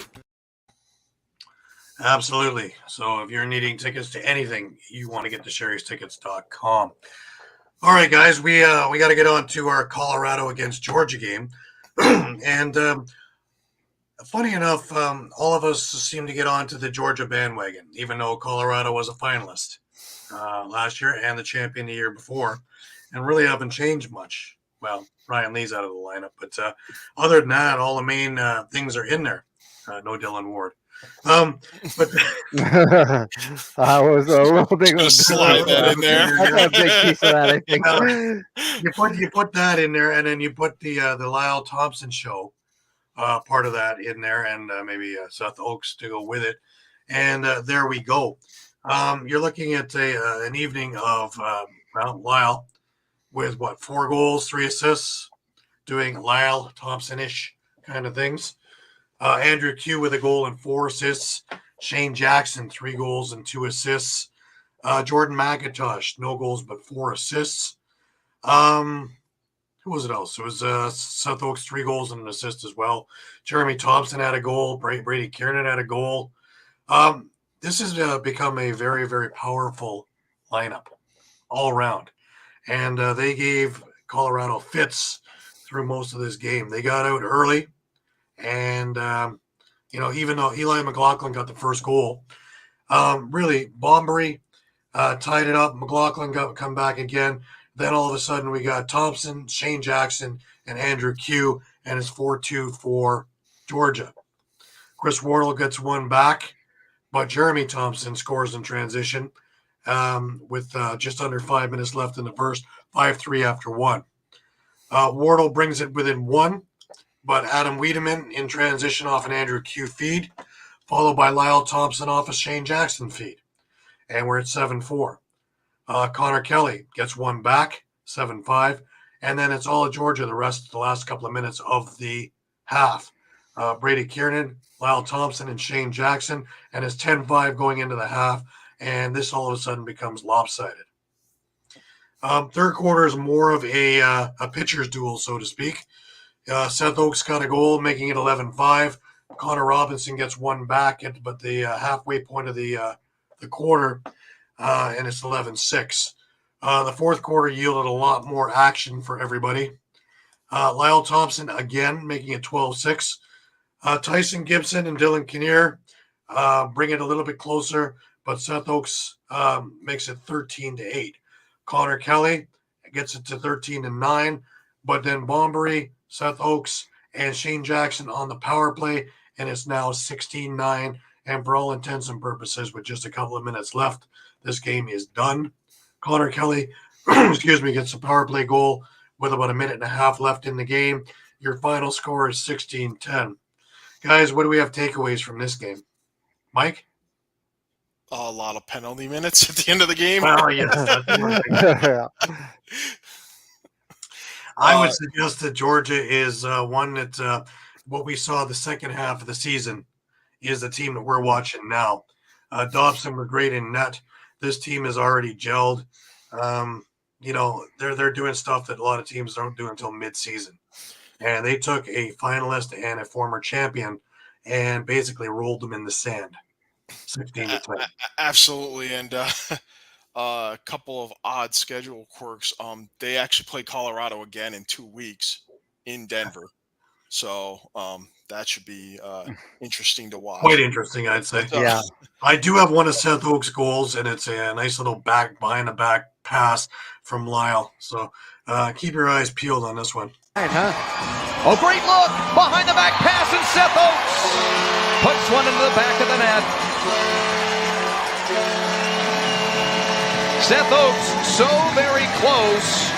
Absolutely. So if you're needing tickets to anything, you want to get to Sherry'sTickets.com. All right, guys, we got to get on to our Colorado against Georgia game. And funny enough, all of us seem to get onto the Georgia bandwagon, even though Colorado was a finalist last year and the champion the year before, and really haven't changed much. Well, Ryan Lee's out of the lineup, but other than that, all the main things are in there. No Dylan Ward. But That was a little big. Just slide that in there. That's a big piece of that, I think. you put that in there, and then you put the Lyle Thompson show part of that in there, and maybe Seth Oaks to go with it, and there we go. You're looking at an evening of Lyle with 4 goals, 3 assists, doing Lyle Thompson-ish kind of things. Andrew Q with a goal and 4 assists. Shane Jackson, 3 goals and 2 assists. Jordan McIntosh, no goals but 4 assists. Who was it else? It was Seth Oaks, 3 goals and an assist as well. Jeremy Thompson had a goal. Brady Kiernan had a goal. This has become a very, very powerful lineup all around. And they gave Colorado fits through most of this game. They got out early. And, even though Eli McLaughlin got the first goal, really, Bombery tied it up. McLaughlin come back again. Then all of a sudden we got Thompson, Shane Jackson, and Andrew Q, and it's 4-2 for Georgia. Chris Wardle gets one back, but Jeremy Thompson scores in transition with just under 5 minutes left in the first, 5-3 after 1. Wardle brings it within 1. But Adam Wiedemann in transition off an Andrew Q feed, followed by Lyle Thompson off a Shane Jackson feed. And we're at 7-4. Connor Kelly gets one back, 7-5. And then it's all of Georgia the last couple of minutes of the half. Brady Kiernan, Lyle Thompson, and Shane Jackson. And it's 10-5 going into the half. And this all of a sudden becomes lopsided. Third quarter is more of a pitcher's duel, so to speak. Seth Oaks got a goal, making it 11-5. Connor Robinson gets one back but the halfway point of the quarter, and it's 11-6. The fourth quarter yielded a lot more action for everybody. Lyle Thompson, again, making it 12-6. Tyson Gibson and Dylan Kinnear bring it a little bit closer, but Seth Oaks makes it 13-8. Connor Kelly gets it to 13-9, but then Bombery, Seth Oaks, and Shane Jackson on the power play, and it's now 16-9. And for all intents and purposes, with just a couple of minutes left, this game is done. Connor Kelly, gets a power play goal with about a minute and a half left in the game. Your final score is 16-10. Guys, what do we have takeaways from this game? Mike? A lot of penalty minutes at the end of the game. Well, yes. I would suggest that Georgia is one that what we saw the second half of the season is the team that we're watching now. Dobson were great in net. This team is already gelled. They're doing stuff that a lot of teams don't do until mid-season. And they took a finalist and a former champion and basically rolled them in the sand. 16-10. Absolutely. And a couple of odd schedule quirks. They actually play Colorado again in 2 weeks in Denver. So that should be interesting to watch. Quite interesting, I'd say. But, Yeah. I do have one of Seth Oak's goals, and it's a nice little behind the back pass from Lyle. So keep your eyes peeled on this one. Oh, great look! Behind the back pass, and Seth Oakes puts one into the back of the net. Seth Oakes so very close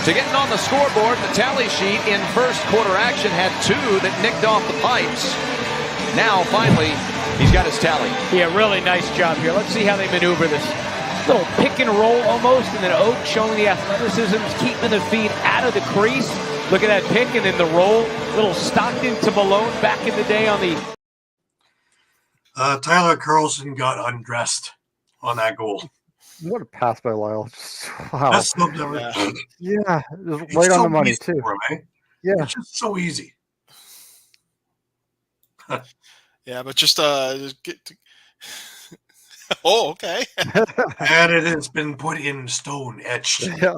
to getting on the scoreboard. The tally sheet in first quarter action had 2 that nicked off the pipes. Now, finally, he's got his tally. Yeah, really nice job here. Let's see how they maneuver this. Little pick and roll almost, and then Oak showing the athleticism, keeping the feet out of the crease. Look at that pick and then the roll. Little Stockton to Malone back in the day on the... Tyler Carlson got undressed on that goal. What a pass by Lyle. Wow. That's something. Yeah, it was It's right on so the money, easy too. for him, eh? Yeah. It's just so easy. yeah, but just get to... Oh, okay. And it has been put in stone, etched. Yeah.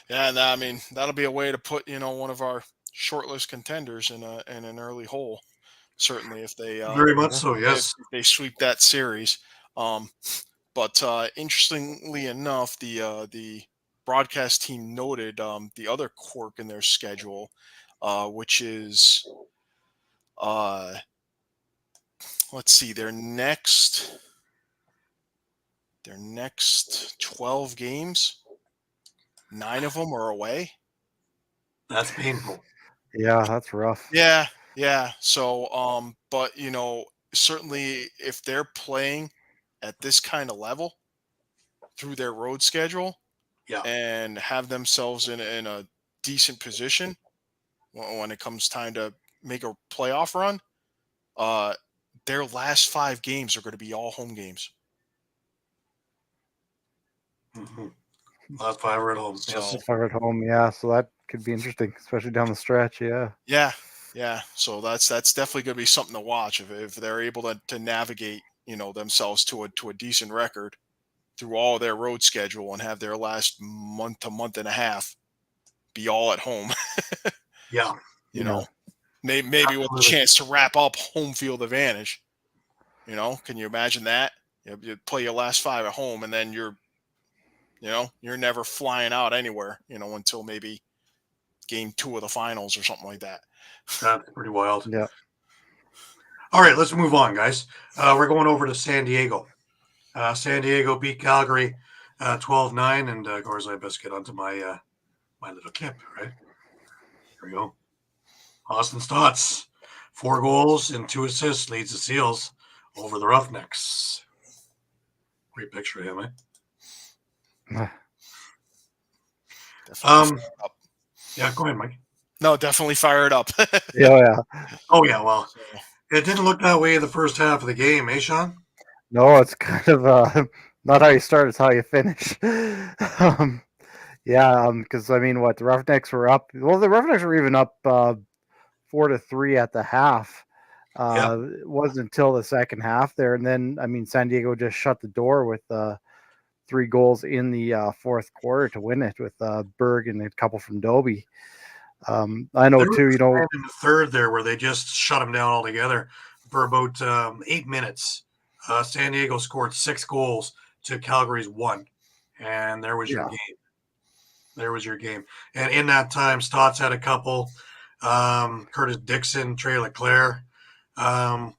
Yeah, and I mean that'll be a way to put one of our shortlist contenders in an early hole. Certainly, if they Very much so, yes. if they sweep that series. But interestingly enough, the broadcast team noted the other quirk in their schedule, which is let's see, their next 12 games. 9 of them are away. That's painful. Yeah, that's rough. Yeah. So, but certainly if they're playing at this kind of level through their road schedule, and have themselves in a decent position when it comes time to make a playoff run, their last 5 games are going to be all home games. Mm-hmm. Last 5 are at home. Yes. 5 at home, yeah. So that could be interesting, especially down the stretch. Yeah. Yeah. So that's definitely going to be something to watch if they're able to navigate, themselves to a decent record through all their road schedule and have their last month to month and a half be all at home. Yeah. Maybe with a chance to wrap up home field advantage. Can you imagine that? You play your last 5 at home, and then you're never flying out anywhere, until maybe game 2 of the finals or something like that. That's pretty wild. Yeah. All right, let's move on, guys. We're going over to San Diego. San Diego beat Calgary 12-9, and of course, I best get onto my my little clip, right? Here we go. Austin Stotts, 4 goals and 2 assists, leads the Seals over the Roughnecks. Great picture of him, eh? Yeah, go ahead, Mike. No, definitely fire it up. Yeah. Oh, yeah, well, it didn't look that way in the first half of the game, eh, Shawn? No, it's kind of not how you start, it's how you finish. Because I mean, the Roughnecks were up. Well, the Roughnecks were even up 4-3 at the half. It wasn't until the second half there, and then San Diego just shut the door with 3 goals in the fourth quarter to win it with Berg and a couple from Dobie. I know too. In the third there, where they just shut them down altogether for about 8 minutes. San Diego scored 6 goals to Calgary's 1, and there was your game. There was your game. And in that time, Stotts had a couple. Curtis Dixon, Trey Leclerc. The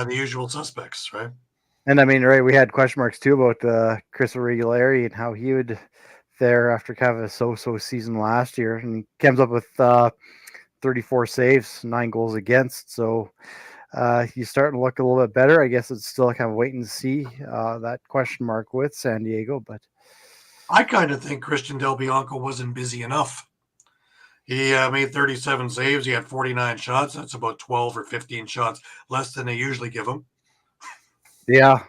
usual suspects, right? And we had question marks too about Chris Irregulari and how he would fare after kind of a so-so season last year. And he comes up with 34 saves, 9 goals against. So he's starting to look a little bit better. I guess it's still kind of waiting to see that question mark with San Diego. But I kind of think Christian Del Bianco wasn't busy enough. He made 37 saves. He had 49 shots. That's about 12 or 15 shots less than they usually give him. Yeah.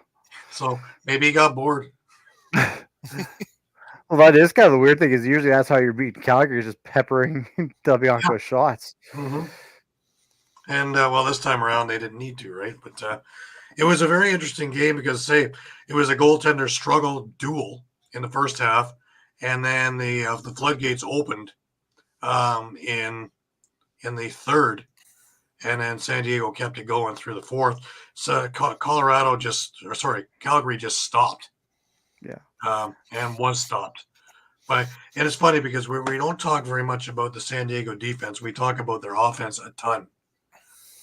So maybe he got bored. Well, that is kind of the weird thing, is usually that's how you're beating Calgary, is just peppering Del Bianco's shots. Mm-hmm. And, this time around, they didn't need to, right? But it was a very interesting game because, it was a goaltender struggle duel in the first half, and then the floodgates opened in the third, and then San Diego kept it going through the fourth. So Calgary just stopped. Yeah. And was stopped. And it's funny because we don't talk very much about the San Diego defense. We talk about their offense a ton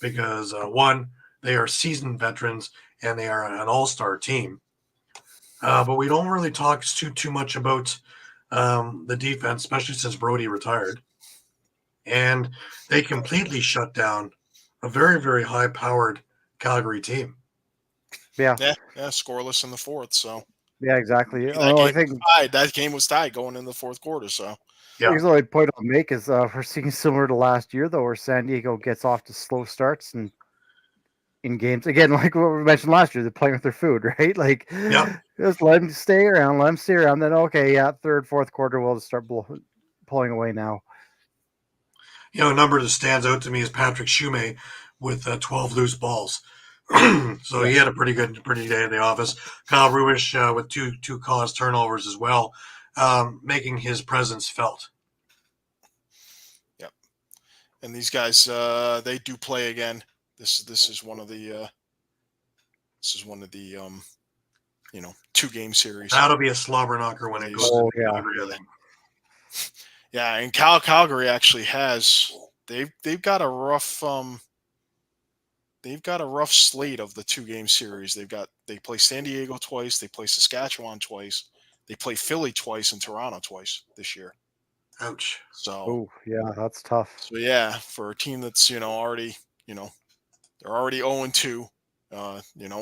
because one, they are seasoned veterans and they are an all-star team. But we don't really talk too much about the defense, especially since Brody retired. And they completely shut down a very, very high-powered Calgary team. Yeah, scoreless in the fourth. So yeah, exactly. That game was tied going in the fourth quarter. So I think the only point I'll make is we're seeing similar to last year, though, where San Diego gets off to slow starts and in games again, like what we mentioned last year, they're playing with their food, right? Like, just let them stay around, Then third, fourth quarter, we'll just start pulling away now. A number that stands out to me is Patrick Shumay with 12 loose balls. So he had a pretty day at the office. Kyle Rubish with two caused turnovers as well, making his presence felt. Yep. And these guys, they do play again. This is one of the 2-game series. That'll be a slobber knocker when it goes. Yeah, and Calgary actually has they've got a rough slate of the 2-game series. They play San Diego twice, they play Saskatchewan twice, they play Philly twice, and Toronto twice this year. Ouch. So that's tough. So for a team that's already they're already 0-2.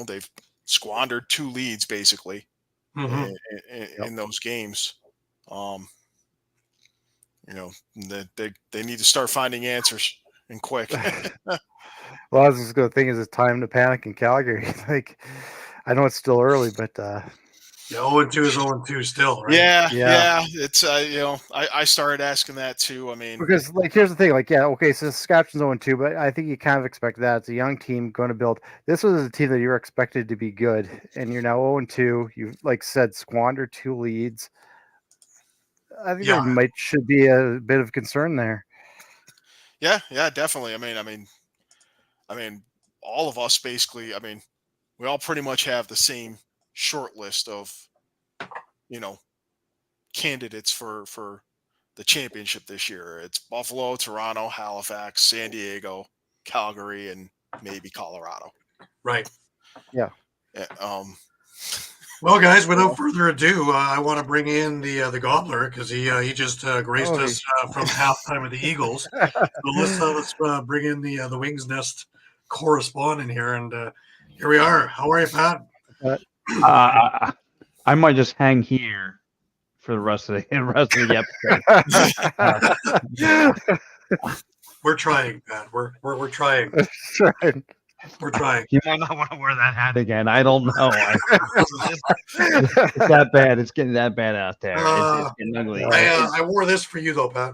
They've squandered 2 leads basically in those games. They need to start finding answers and quick. Well, I was just going to think, is it time to panic in Calgary? Like, I know it's still early, but 0-2 is 0-2 still, right? Yeah. It's I started asking that too. I mean, because here's the thing, so Saskatchewan's 0-2, but I think you kind of expect that. It's a young team going to build. This was a team that you were expected to be good, and you're now 0-2. You squandered 2 leads. I think there should be a bit of concern there. Yeah, definitely. I mean, all of us basically. We all pretty much have the same short list of, candidates for the championship this year. It's Buffalo, Toronto, Halifax, San Diego, Calgary, and maybe Colorado. Right. Yeah. Well, guys, without further ado, I want to bring in the Gobbler because he just graced us from halftime of the Eagles. So let's bring in the Wings Nest correspondent here, and here we are. How are you, Pat? I might just hang here for the rest of the episode. We're trying, Pat. We're trying. We're trying. You might not want to wear that hat again. I don't know. It's that bad. It's getting that bad out there. It's getting ugly. I wore this for you, though, Pat.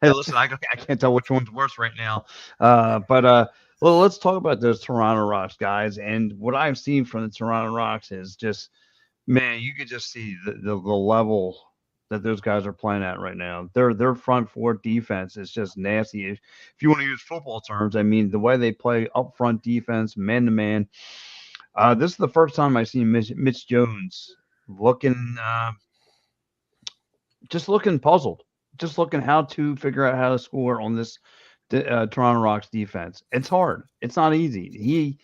Hey, listen, I can't tell which one's worse right now. Well, let's talk about those Toronto Rocks, guys. And what I've seen from the Toronto Rocks is just, man, you could just see the level that those guys are playing at right now. Their front four defense is just nasty. If you want to use football terms, the way they play up front defense, man to man. This is the first time I've seen Mitch Jones looking puzzled, just looking how to figure out how to score on this Toronto Rocks defense. It's hard. It's not easy. He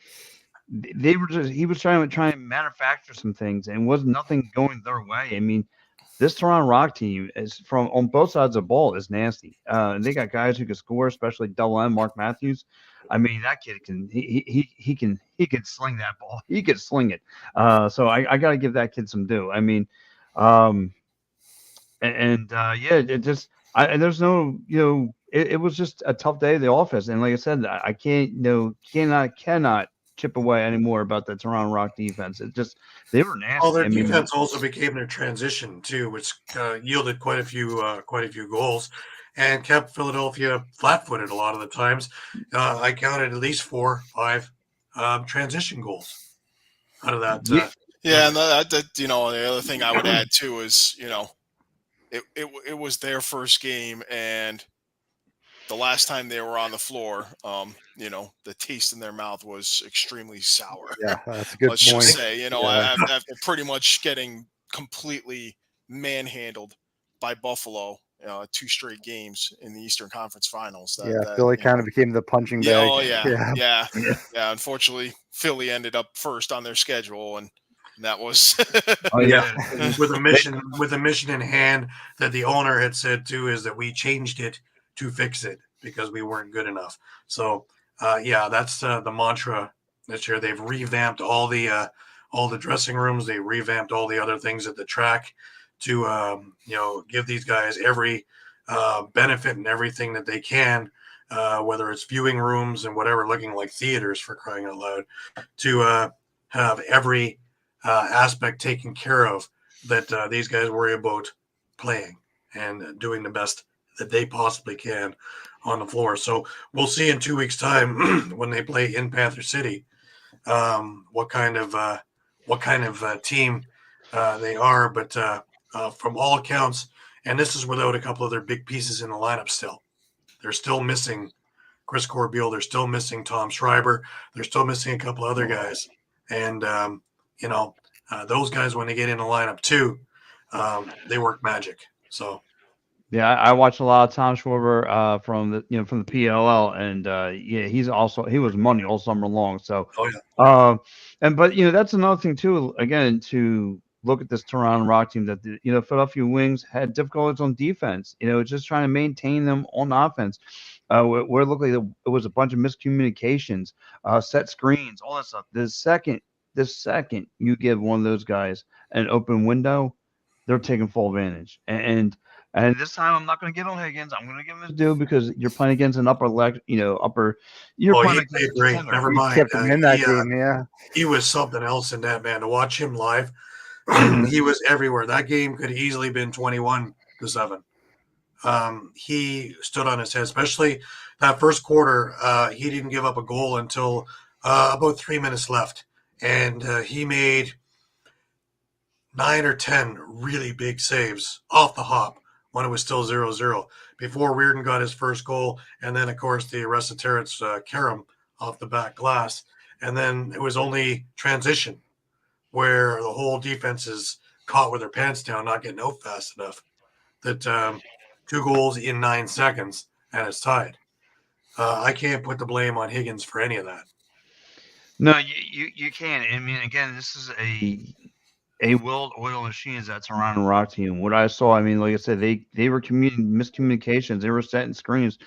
was trying to manufacture some things, and was nothing going their way. This Toronto Rock team is on both sides of the ball is nasty. They got guys who can score, especially double M Mark Matthews. That kid can sling that ball. He can sling it. So I got to give that kid some due. It was just a tough day of the office. And like I said, I cannot chip away anymore about the Toronto Rock defense. It just, they were nasty. Well, their defense also became their transition too, which yielded quite a few goals and kept Philadelphia flat-footed a lot of the times. I counted at least 4 or 5 transition goals out of that. And the other thing I would add too is, it was their first game, and the last time they were on the floor, the taste in their mouth was extremely sour. Yeah, that's a good Let's point. just say, Yeah. after pretty much getting completely manhandled by Buffalo, 2 straight games in the Eastern Conference Finals. Yeah, Philly kind of became the punching Yeah, bag. oh yeah, Yeah. yeah. Unfortunately, Philly ended up first on their schedule, and that was Oh Yeah, yeah. with a mission in hand that the owner had said too is that we changed it to fix it because we weren't good enough. So yeah, that's the mantra this year. They've revamped all the dressing rooms. They revamped all the other things at the track to give these guys every benefit and everything that they can, whether it's viewing rooms and whatever, looking like theaters for crying out loud, to have every aspect taken care of that these guys worry about playing and doing the best that they possibly can on the floor. So we'll see in 2 weeks' time when they play in Panther City what kind of team they are. But from all accounts, and this is without a couple of their big pieces in the lineup still, they're still missing Chris Corbeil. They're still missing Tom Schreiber. They're still missing a couple other guys. And, those guys, when they get in the lineup too, they work magic. So, Yeah, I watched a lot of Tom Schwarber from the PLL, and yeah, he was money all summer long. So, oh yeah, but that's another thing too. Again, to look at this Toronto Rock team that the Philadelphia Wings had difficulties on defense. Just trying to maintain them on offense. Where it looked like it was a bunch of miscommunications, set screens, all that stuff. The second you give one of those guys an open window, they're taking full advantage. And this time I'm not going to get on Higgins. I'm going to give him his due because you're playing against an upper leg, you're oh, playing he played against a great. contender. Never We mind. kept him in that game. Yeah. He was something else in that, man. To watch him live, he was everywhere. That game could have easily been 21-7. He stood on his head, especially that first quarter. He didn't give up a goal until about 3 minutes left, and he made 9 or 10 really big saves off the hop when it was still 0-0 before Reardon got his first goal, and then of course the Arrested Terrence Karam off the back glass, and then it was only transition where the whole defense is caught with their pants down, not getting out fast enough. That 2 goals in 9 seconds and it's tied. I can't put the blame on Higgins for any of that. No, you can't. I mean, again, this is a well-oiled machine is that Toronto Rock team. What I saw, I mean, like I said, they were miscommunications. They were setting screens.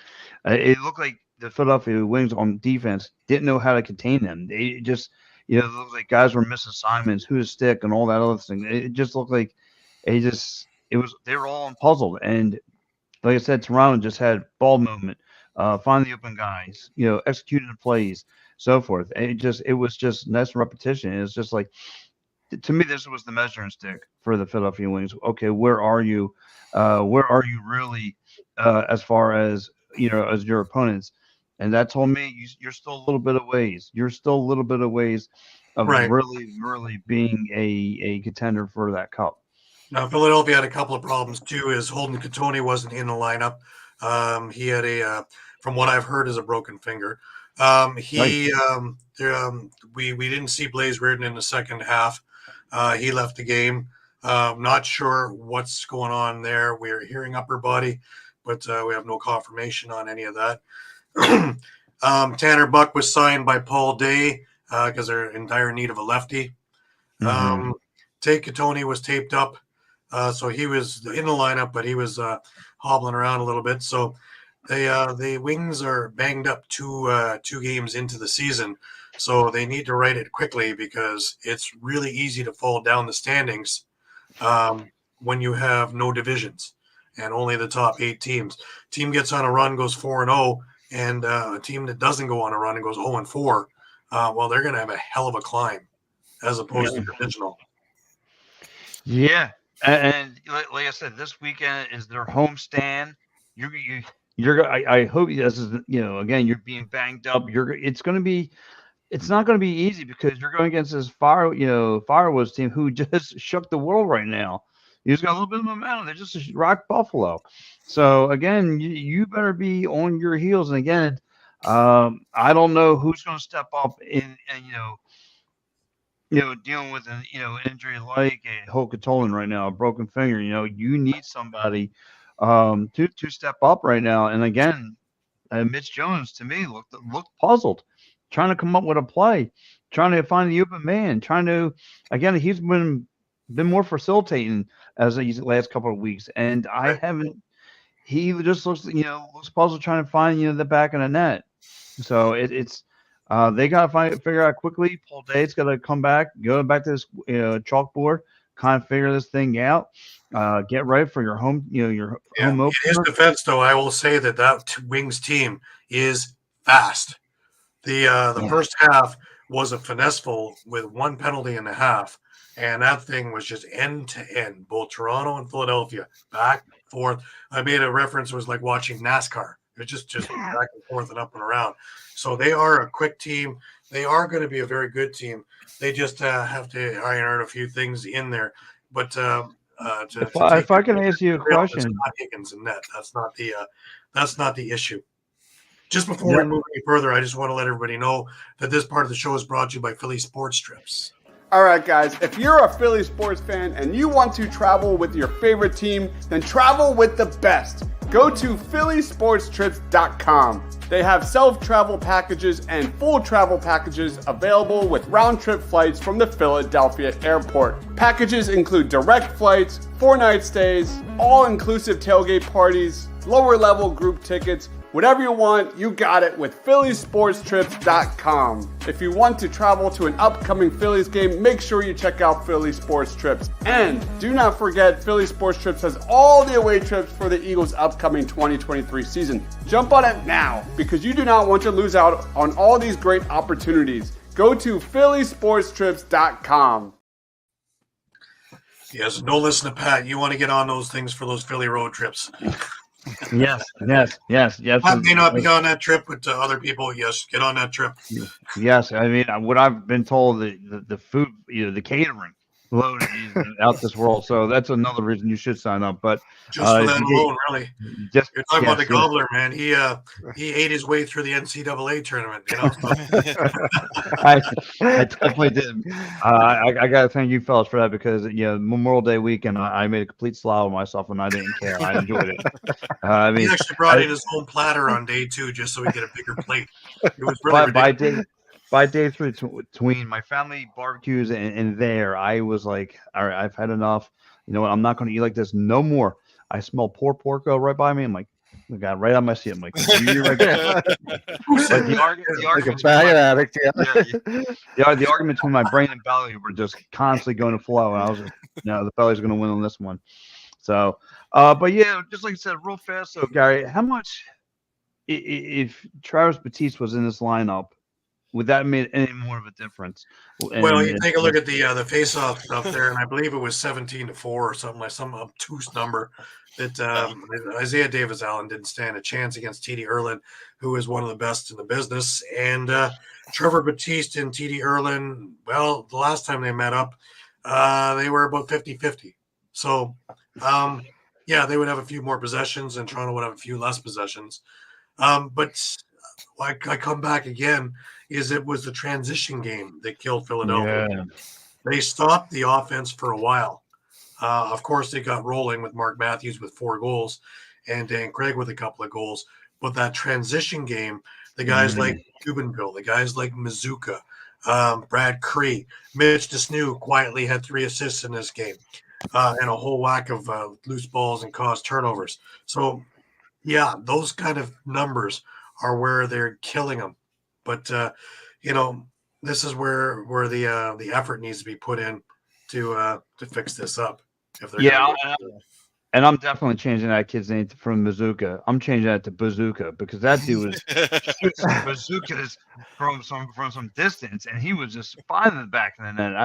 It looked like the Philadelphia Wings on defense didn't know how to contain them. They just, it looked like guys were missing assignments, who to stick, and all that other thing. It just looked like they were all puzzled. And like I said, Toronto just had ball movement, find the open guys, executing the plays, so forth. And it was just nice repetition. It was just like, to me, this was the measuring stick for the Philadelphia Wings. Okay, where are you? Where are you really as far as as your opponents? And that told me you're still a little bit of ways. You're still a little bit of ways of Right. really, really being a contender for that cup. Now, Philadelphia had a couple of problems too. Is Holden Catoni wasn't in the lineup. He had from what I've heard, is a broken finger. We didn't see Blaze Reardon in the second half. He left the game. Not sure what's going on there. We're hearing upper body, but we have no confirmation on any of that. Tanner Buck was signed by Paul Day because they're in dire need of a lefty. Tate Catoni was taped up. So he was in the lineup, but he was hobbling around a little bit. So the Wings are banged up two games into the season. So they need to write it quickly because it's really easy to fall down the standings when you have no divisions and only the top 8 teams. Team gets on a run, goes 4-0, and a team that doesn't go on a run and goes 0-4, well, they're going to have a hell of a climb as opposed to divisional. Yeah. And like I said, this weekend is their home stand. I hope this is, again, you're being banged up. It's not going to be easy because you're going against this Firewoods team who just shook the world right now. He's got a little bit of momentum. They're just a rock Buffalo. So again, you better be on your heels. And again, I don't know who's going to step up and dealing with an injury like a Hoke-Tolan right now, a broken finger. You need somebody to step up right now. And again, Mitch Jones to me looked puzzled, trying to come up with a play, trying to find the open man, again, he's been more facilitating as these last couple of weeks, and I haven't. He just looks puzzled trying to find the back of the net. So it's they got to figure out quickly. Paul Date's got to come back, go back to this chalkboard, kind of figure this thing out. Get ready for your home, your home opener. In his defense, though, I will say that Wings team is fast. The first half was a finesseful with one penalty and a half, and that thing was just end to end, both Toronto and Philadelphia, back, forth. I made a reference, it was like watching NASCAR. It's just back and forth and up and around. So they are a quick team. They are going to be a very good team. They just have to iron out a few things in there. But if I can ask you a question, Higgins and net. That's not the issue. Just before we move any further, I just want to let everybody know that this part of the show is brought to you by Philly Sports Trips. All right, guys, if you're a Philly sports fan and you want to travel with your favorite team, then travel with the best. Go to phillysportstrips.com. They have self-travel packages and full travel packages available with round-trip flights from the Philadelphia airport. Packages include direct flights, 4-night stays, all-inclusive tailgate parties, lower-level group tickets. Whatever you want, you got it with phillysportstrips.com. If you want to travel to an upcoming Phillies game, make sure you check out Philly Sports Trips. And do not forget, Philly Sports Trips has all the away trips for the Eagles' upcoming 2023 season. Jump on it now, because you do not want to lose out on all these great opportunities. Go to phillysportstrips.com. Yes, don't listen to Pat. You want to get on those things for those Philly road trips. Yes. Pat may not be on that trip, but other people, yes, get on that trip. Yes, I mean, what I've been told, the food, the catering load is out this world. So that's another reason you should sign up. But just for that alone, really. You're talking about the gobbler, man. He ate his way through the NCAA tournament. I definitely did. I got to thank you fellas for that, because Memorial Day weekend I made a complete slough of myself and I didn't care. I enjoyed it. He actually brought in his own platter on day 2 just so he get a bigger plate. It was really ridiculous. By day 3, between my family barbecues and there, I was like, all right, I've had enough. You know what? I'm not going to eat like this no more. I smell poor pork go right by me. I'm like, I got right on my seat. I'm like, you right there. The argument between my brain and belly were just constantly going to flow. And I was like, no, the belly's going to win on this one. So, but yeah, just like you said, real fast. So, Gary, how much, if Travis Batiste was in this lineup, would that make any more of a difference? Well, you take a look at the face-off stuff there, and I believe it was 17-4 or something, like some obtuse number that Isaiah Davis-Allen didn't stand a chance against T.D. Erlin, who is one of the best in the business. And Trevor Batiste and T.D. Erlin, well, the last time they met up, they were about 50-50. So, yeah, they would have a few more possessions, and Toronto would have a few less possessions. But I come back again, it was the transition game that killed Philadelphia. Yeah. They stopped the offense for a while. Of course, they got rolling with Mark Matthews with 4 goals and Dan Craig with a couple of goals. But that transition game, the guys like Cubanville, the guys like Mazuka, Brad Cree, Mitch Desnew quietly had 3 assists in this game, and a whole whack of loose balls and caused turnovers. So, yeah, those kind of numbers are where they're killing them. But this is where the effort needs to be put in to fix this up. And I'm definitely changing that kid's name from Mazuka. I'm changing that to Bazooka, because that dude was bazookas from some distance, and he was just fine in the back of the net.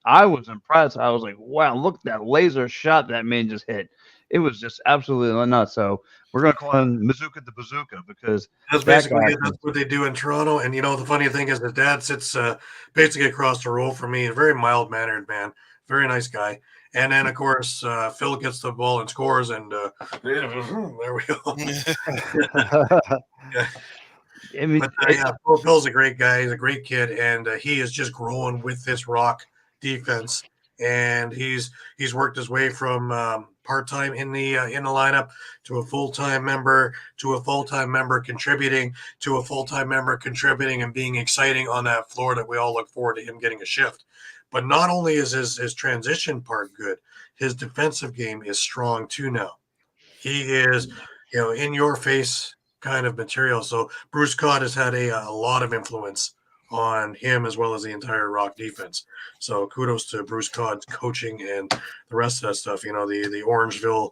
I was impressed. I was like, wow, look at that laser shot that man just hit. It was just absolutely nuts. So we're going to call him Mazuka the Bazooka, because that's what they do in Toronto. And, the funny thing is his dad sits basically across the road from me, a very mild-mannered man, very nice guy. And then, of course, Phil gets the ball and scores, and there we go. Yeah. I mean, Yeah, Phil's a great guy. He's a great kid, and he is just growing with this Rock defense. And he's worked his way from part time in the lineup to a full time member to a full time member contributing to a full time member contributing and being exciting on that floor that we all look forward to him getting a shift. But not only is his transition part good, his defensive game is strong too now. He is, in your face kind of material. So Bruce Cott has had a lot of influence on him as well as the entire Rock defense. So kudos to Bruce Cott's coaching and the rest of that stuff. The Orangeville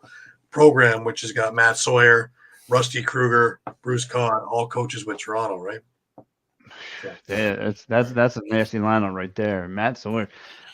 program, which has got Matt Sawyer, Rusty Kruger, Bruce Cott, all coaches with Toronto, right? Yeah, that's a nasty lineup right there, Matt Sawyer.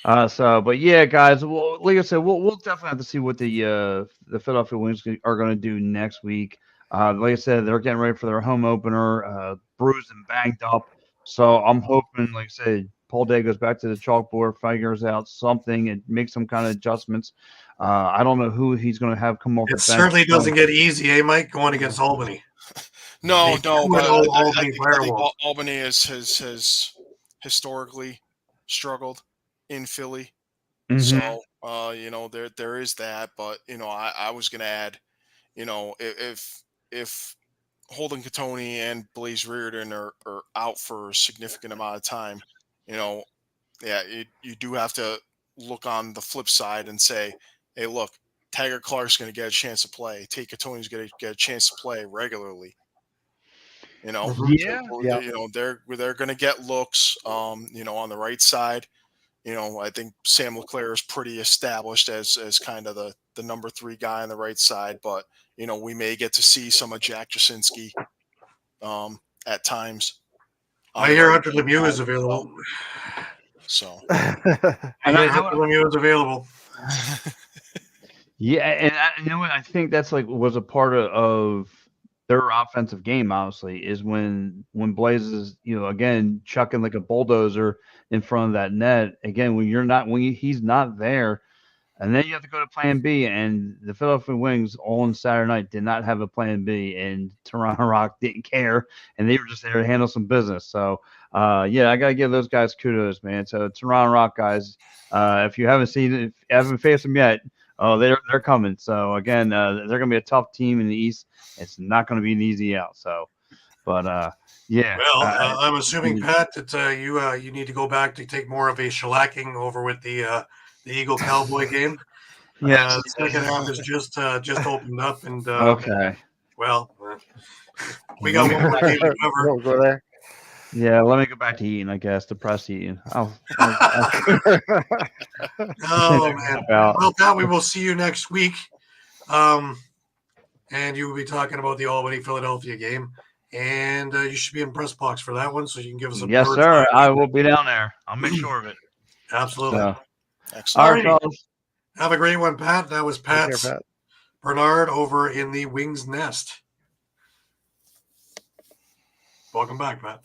But yeah, guys, well, like I said, we'll definitely have to see what the Philadelphia Wings are going to do next week. Like I said, they're getting ready for their home opener, bruised and banged up. So I'm hoping, like I said, Paul Day goes back to the chalkboard, figures out something, and makes some kind of adjustments. I don't know who he's going to have come off the It bench. certainly doesn't get easy, Mike, going against Albany. No, but I think Firewalls. Albany has historically struggled in Philly. Mhm. So there is that, but I was gonna add, if Holden Catoni and Blaze Reardon are out for a significant amount of time, yeah, you do have to look on the flip side and say, hey, look, Taggart Clark's going to get a chance to play. Tate Catoni's going to get a chance to play regularly. Yeah. They're going to get looks. On the right side. I think Sam LeClaire is pretty established as kind of the number 3 guy on the right side, but we may get to see some of Jack Jasinski at times. I hear Hunter Lemieux is available. So I hear Hunter Lemieux is available. Yeah, and you know what? I think that's was a part of their offensive game. Honestly, is when Blaze is again chucking like a bulldozer in front of that net. Again, when he's not there, and then you have to go to Plan B. And the Philadelphia Wings on Saturday night did not have a Plan B, and Toronto Rock didn't care, and they were just there to handle some business. So, yeah, I gotta give those guys kudos, man. So Toronto Rock guys, if you haven't faced them yet. Oh, they're coming. So again, they're going to be a tough team in the East. It's not going to be an easy out. So, but yeah. Well, I'm assuming, Pat, that you need to go back to take more of a shellacking over with the Eagle Cowboy game. Yes. The second half is just opened up, and okay. Well, we got one more game to cover. We'll go there. Yeah, let me go back to eating. I guess depressed eating. Oh man! Well, Pat, we will see you next week, and you will be talking about the Albany Philadelphia game, and you should be in press box for that one, so you can give us a yes, sir. I will be down there. I'll make sure of it. Absolutely. So, excellent. All right, fellas. Have a great one, Pat. That was Pat Pat. Bernard over in the Wings Nest. Welcome back, Pat.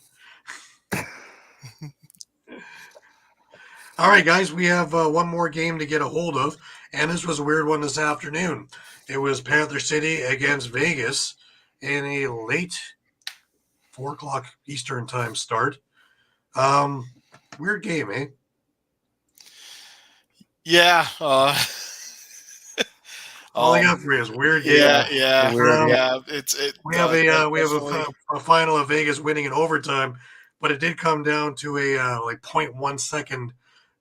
All right, guys, we have one more game to get a hold of, and this was a weird one this afternoon. It was Panther City against Vegas in a late 4 o'clock Eastern time start. Weird game, eh? Yeah. All I got for you is weird game. Yeah. We have a final of Vegas winning in overtime, but it did come down to a 0.1 second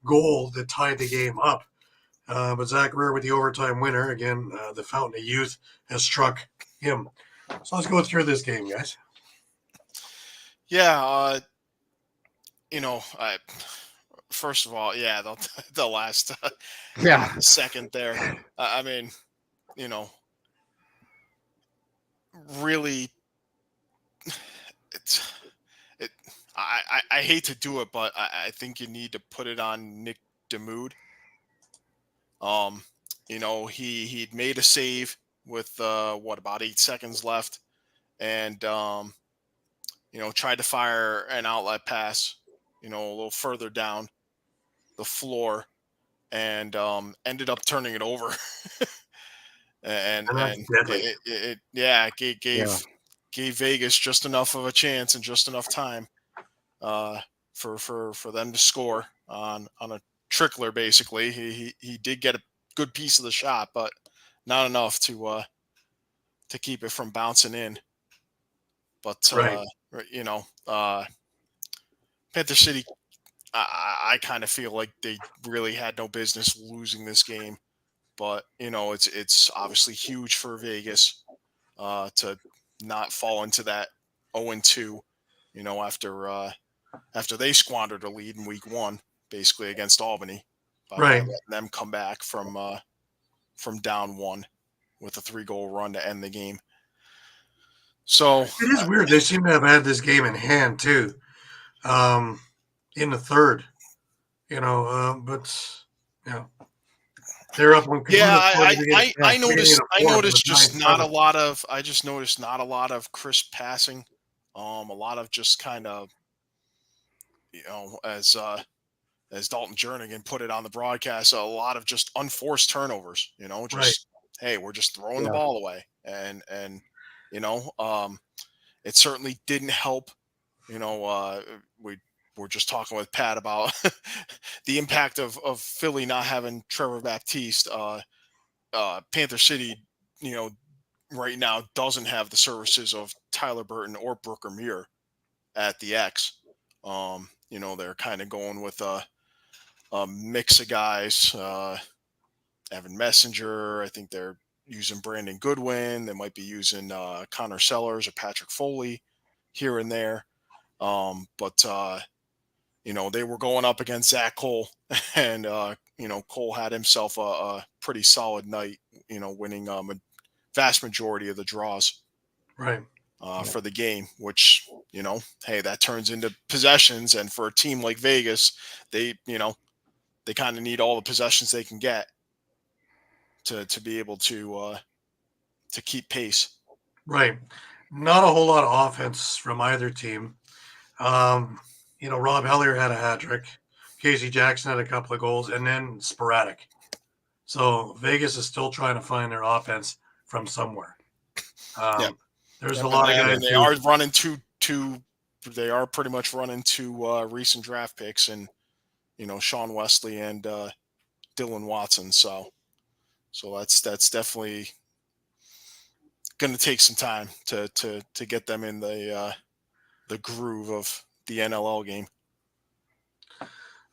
goal that tied the game up. But Zach Rear with the overtime winner. Again, the fountain of youth has struck him. So let's go through this game, guys. Yeah. First of all, yeah, the last second there. I mean, really, I hate to do it, but I think you need to put it on Nick DeMood. He'd made a save with about 8 seconds left, and tried to fire an outlet pass, a little further down the floor, and ended up turning it over. and that's deadly. it gave Vegas just enough of a chance and just enough time for them to score on a trickler. Basically, he did get a good piece of the shot, but not enough to keep it from bouncing in. But Right. Panther City, I kind of feel like they really had no business losing this game. But it's obviously huge for Vegas to not fall into that 0-2. After they squandered a lead in week 1, basically against Albany, by Right. letting them come back from down 1 with a 3-goal run to end the game. So It is weird. They seem to have had this game in hand too, in the third. But they're up when. I noticed just not a lot of. I just noticed not a lot of crisp passing. A lot of just kind of, as Dalton Jernigan put it on the broadcast, a lot of just unforced turnovers. Hey, we're just throwing the ball away, and it certainly didn't help. We're just talking with Pat about the impact of Philly not having Trevor Baptiste. Panther City, right now doesn't have the services of Tyler Burton or Brooker Muir at the X. They're kind of going with a mix of guys. Evan Messenger, I think they're using Brandon Goodwin. They might be using Connor Sellers or Patrick Foley here and there. But they were going up against Zach Cole, and Cole had himself a pretty solid night, winning a vast majority of the draws right for the game, which, hey, that turns into possessions. And for a team like Vegas, they kind of need all the possessions they can get to be able to keep pace. Right. Not a whole lot of offense from either team. Rob Hellier had a hat trick. Casey Jackson had a couple of goals, and then sporadic. So Vegas is still trying to find their offense from somewhere. There's a lot of guys. They are running two. They are pretty much running two recent draft picks, and Sean Wesley and Dylan Watson. So that's definitely going to take some time to get them in the groove of the NLL game.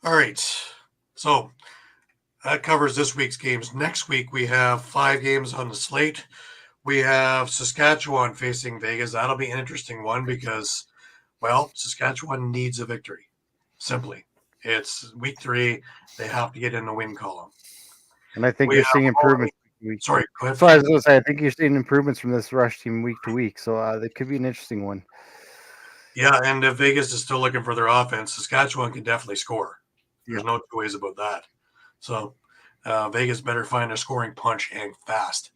All right. So that covers this week's games. Next week, we have 5 games on the slate. We have Saskatchewan facing Vegas. That'll be an interesting one because, Saskatchewan needs a victory. Simply. It's week 3. They have to get in the win column. And I think you're seeing improvements. Sorry, go ahead. So I was going to say, I think you're seeing improvements from this Rush team week to week. So that could be an interesting one. Yeah, and if Vegas is still looking for their offense, Saskatchewan can definitely score. There's no two ways about that. So Vegas better find a scoring punch and fast.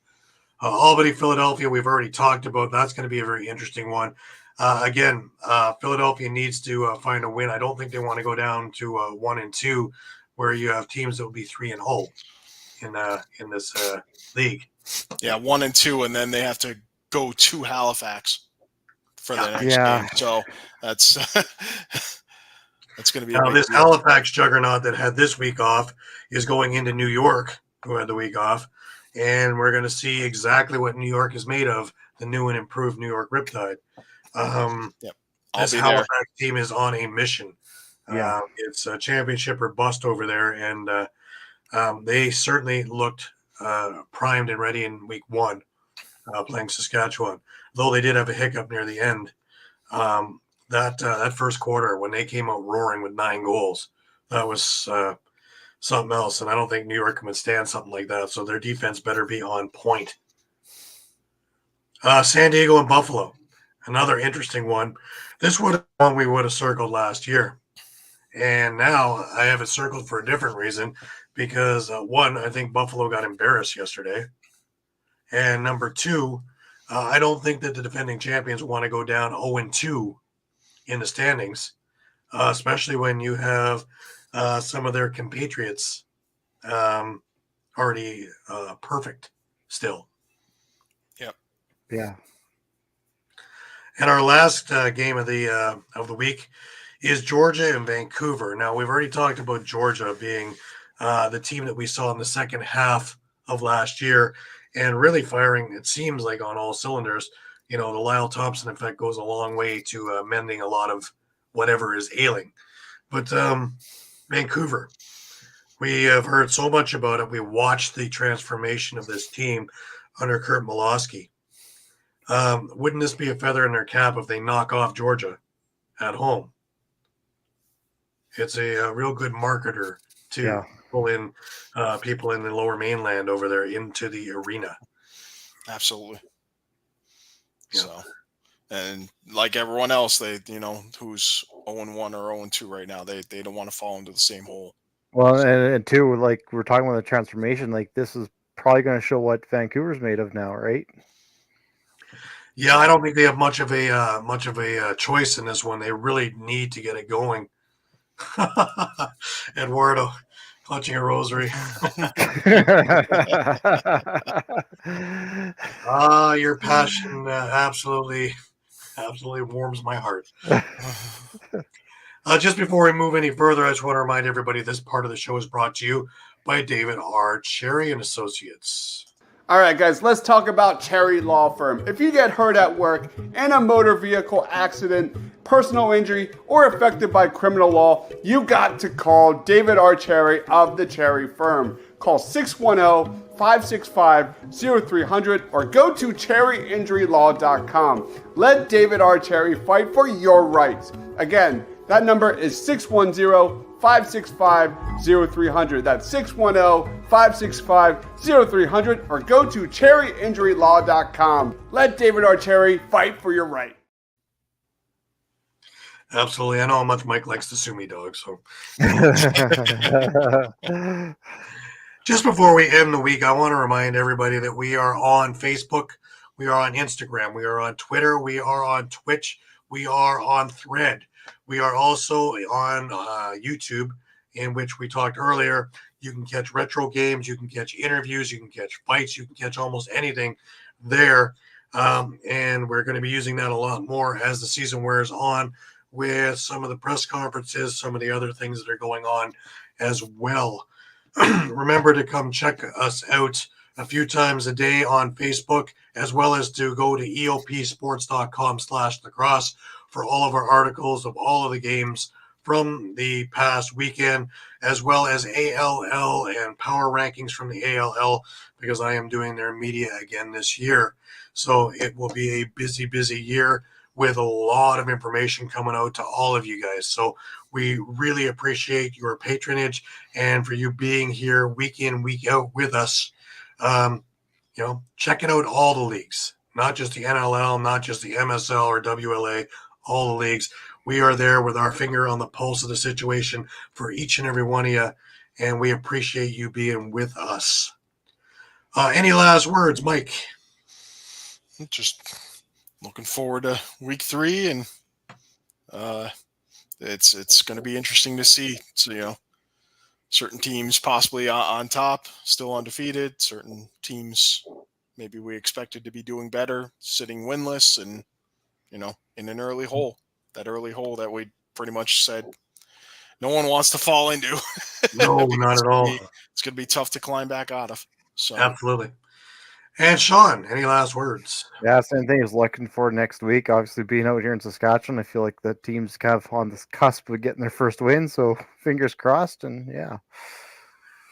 Albany, Philadelphia, we've already talked about. That's going to be a very interesting one. Again, Philadelphia needs to find a win. I don't think they want to go down to 1-2, where you have teams that will be 3-0 in this league. Yeah, 1-2, and then they have to go to Halifax for the next game. So that's that's going to be. Now, this Halifax juggernaut that had this week off is going into New York, who had the week off, and we're going to see exactly what New York is made of, the new and improved New York Riptide. This Halifax team is on a mission. It's a championship or bust over there, and they certainly looked primed and ready in week 1 playing Saskatchewan, though they did have a hiccup near the end. That first quarter when they came out roaring with 9 goals, that was something else, and I don't think New York can withstand something like that, so their defense better be on point. San Diego and Buffalo, another interesting one. This would have one we would have circled last year, and now I have it circled for a different reason because, one, I think Buffalo got embarrassed yesterday, and number 2, I don't think that the defending champions want to go down 0-2 in the standings, especially when you have some of their compatriots already perfect still. Yep. Yeah. And our last game of the week is Georgia and Vancouver. Now, we've already talked about Georgia being the team that we saw in the second half of last year and really firing, it seems like, on all cylinders. The Lyle Thompson effect goes a long way to mending a lot of whatever is ailing. But Vancouver, we have heard so much about it. We watched the transformation of this team under Kurt Milosky. Wouldn't this be a feather in their cap if they knock off Georgia at home? It's a real good marketer to pull in people in the lower mainland over there into the arena. Absolutely. Yeah. So, and like everyone else, they, who's 0-1 or 0-2 right now, they don't want to fall into the same hole. Well, and two, like we're talking about the transformation, like this is probably going to show what Vancouver's made of now, right? Yeah, I don't think they have much of a choice in this one. They really need to get it going. Eduardo clutching a rosary. Your passion absolutely warms my heart. Just before we move any further, I just want to remind everybody this part of the show is brought to you by David R. Cherry and Associates. All right, guys, let's talk about Cherry Law Firm. If you get hurt at work in a motor vehicle accident, personal injury, or affected by criminal law, you got to call David R. Cherry of the Cherry Firm. Call 610-565-0300 or go to cherryinjurylaw.com. Let David R. Cherry fight for your rights. Again, that number is 610-565-0300. That's 610-565-0300 or go to cherryinjurylaw.com. Let David R. Cherry fight for your right. Absolutely. I know how much Mike likes to sue me, dog. So just before we end the week, I want to remind everybody that we are on Facebook, we are on Instagram, we are on Twitter, we are on Twitch, we are on Thread. We are also on YouTube, in which we talked earlier. You can catch retro games, you can catch interviews, you can catch fights, you can catch almost anything there. And we're going to be using that a lot more as the season wears on, with some of the press conferences, some of the other things that are going on as well. Remember to come check us out a few times a day on Facebook, as well as to go to eopsports.com/lacrosse for all of our articles of all of the games from the past weekend, as well as ALL and power rankings from the ALL, because I am doing their media again this year. So it will be a busy, busy year with a lot of information coming out to all of you guys. So we really appreciate your patronage and for you being here week in, week out with us. Checking out all the leagues, not just the NLL, not just the MSL or WLA, all the leagues. We are there with our finger on the pulse of the situation for each and every one of you, and we appreciate you being with us. Any last words, Mike? Just looking forward to week 3, and it's going to be interesting to see. So, certain teams possibly on top, still undefeated. Certain teams maybe we expected to be doing better, sitting winless, and in an early hole. That early hole that we pretty much said no one wants to fall into. No, not at all. It's going to be tough to climb back out of. So absolutely. And Shawn, any last words? Yeah, same thing as looking for next week. Obviously, being out here in Saskatchewan, I feel like the team's kind of on this cusp of getting their first win. So fingers crossed, and yeah.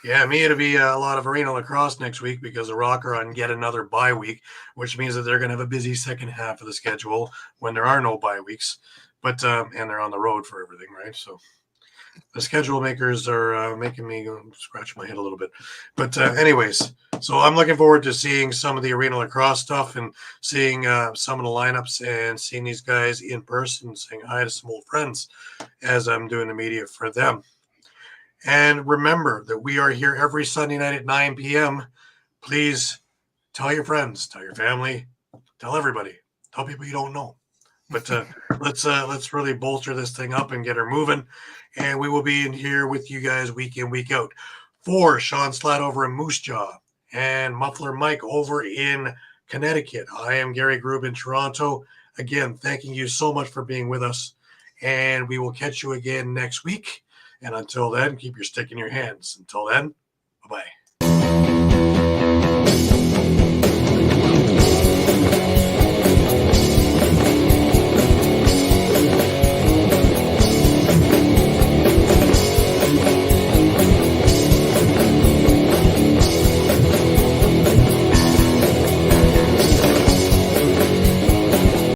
Yeah, me, it'll be a lot of arena lacrosse next week because the Rock are on yet another bye week, which means that they're going to have a busy second half of the schedule when there are no bye weeks. But and they're on the road for everything, right? So the schedule makers are making me scratch my head a little bit. But anyways, so I'm looking forward to seeing some of the arena lacrosse stuff and seeing some of the lineups and seeing these guys in person, saying hi to some old friends as I'm doing the media for them. And remember that we are here every Sunday night at 9 p.m. Please tell your friends, tell your family, tell everybody, tell people you don't know. But let's really bolster this thing up and get her moving. And we will be in here with you guys week in, week out. For Shawn Slaght over in Moose Jaw and Muffler Mike over in Connecticut, I am Gary Groob in Toronto. Again, thanking you so much for being with us, and we will catch you again next week. And until then, keep your stick in your hands. Until then, bye-bye.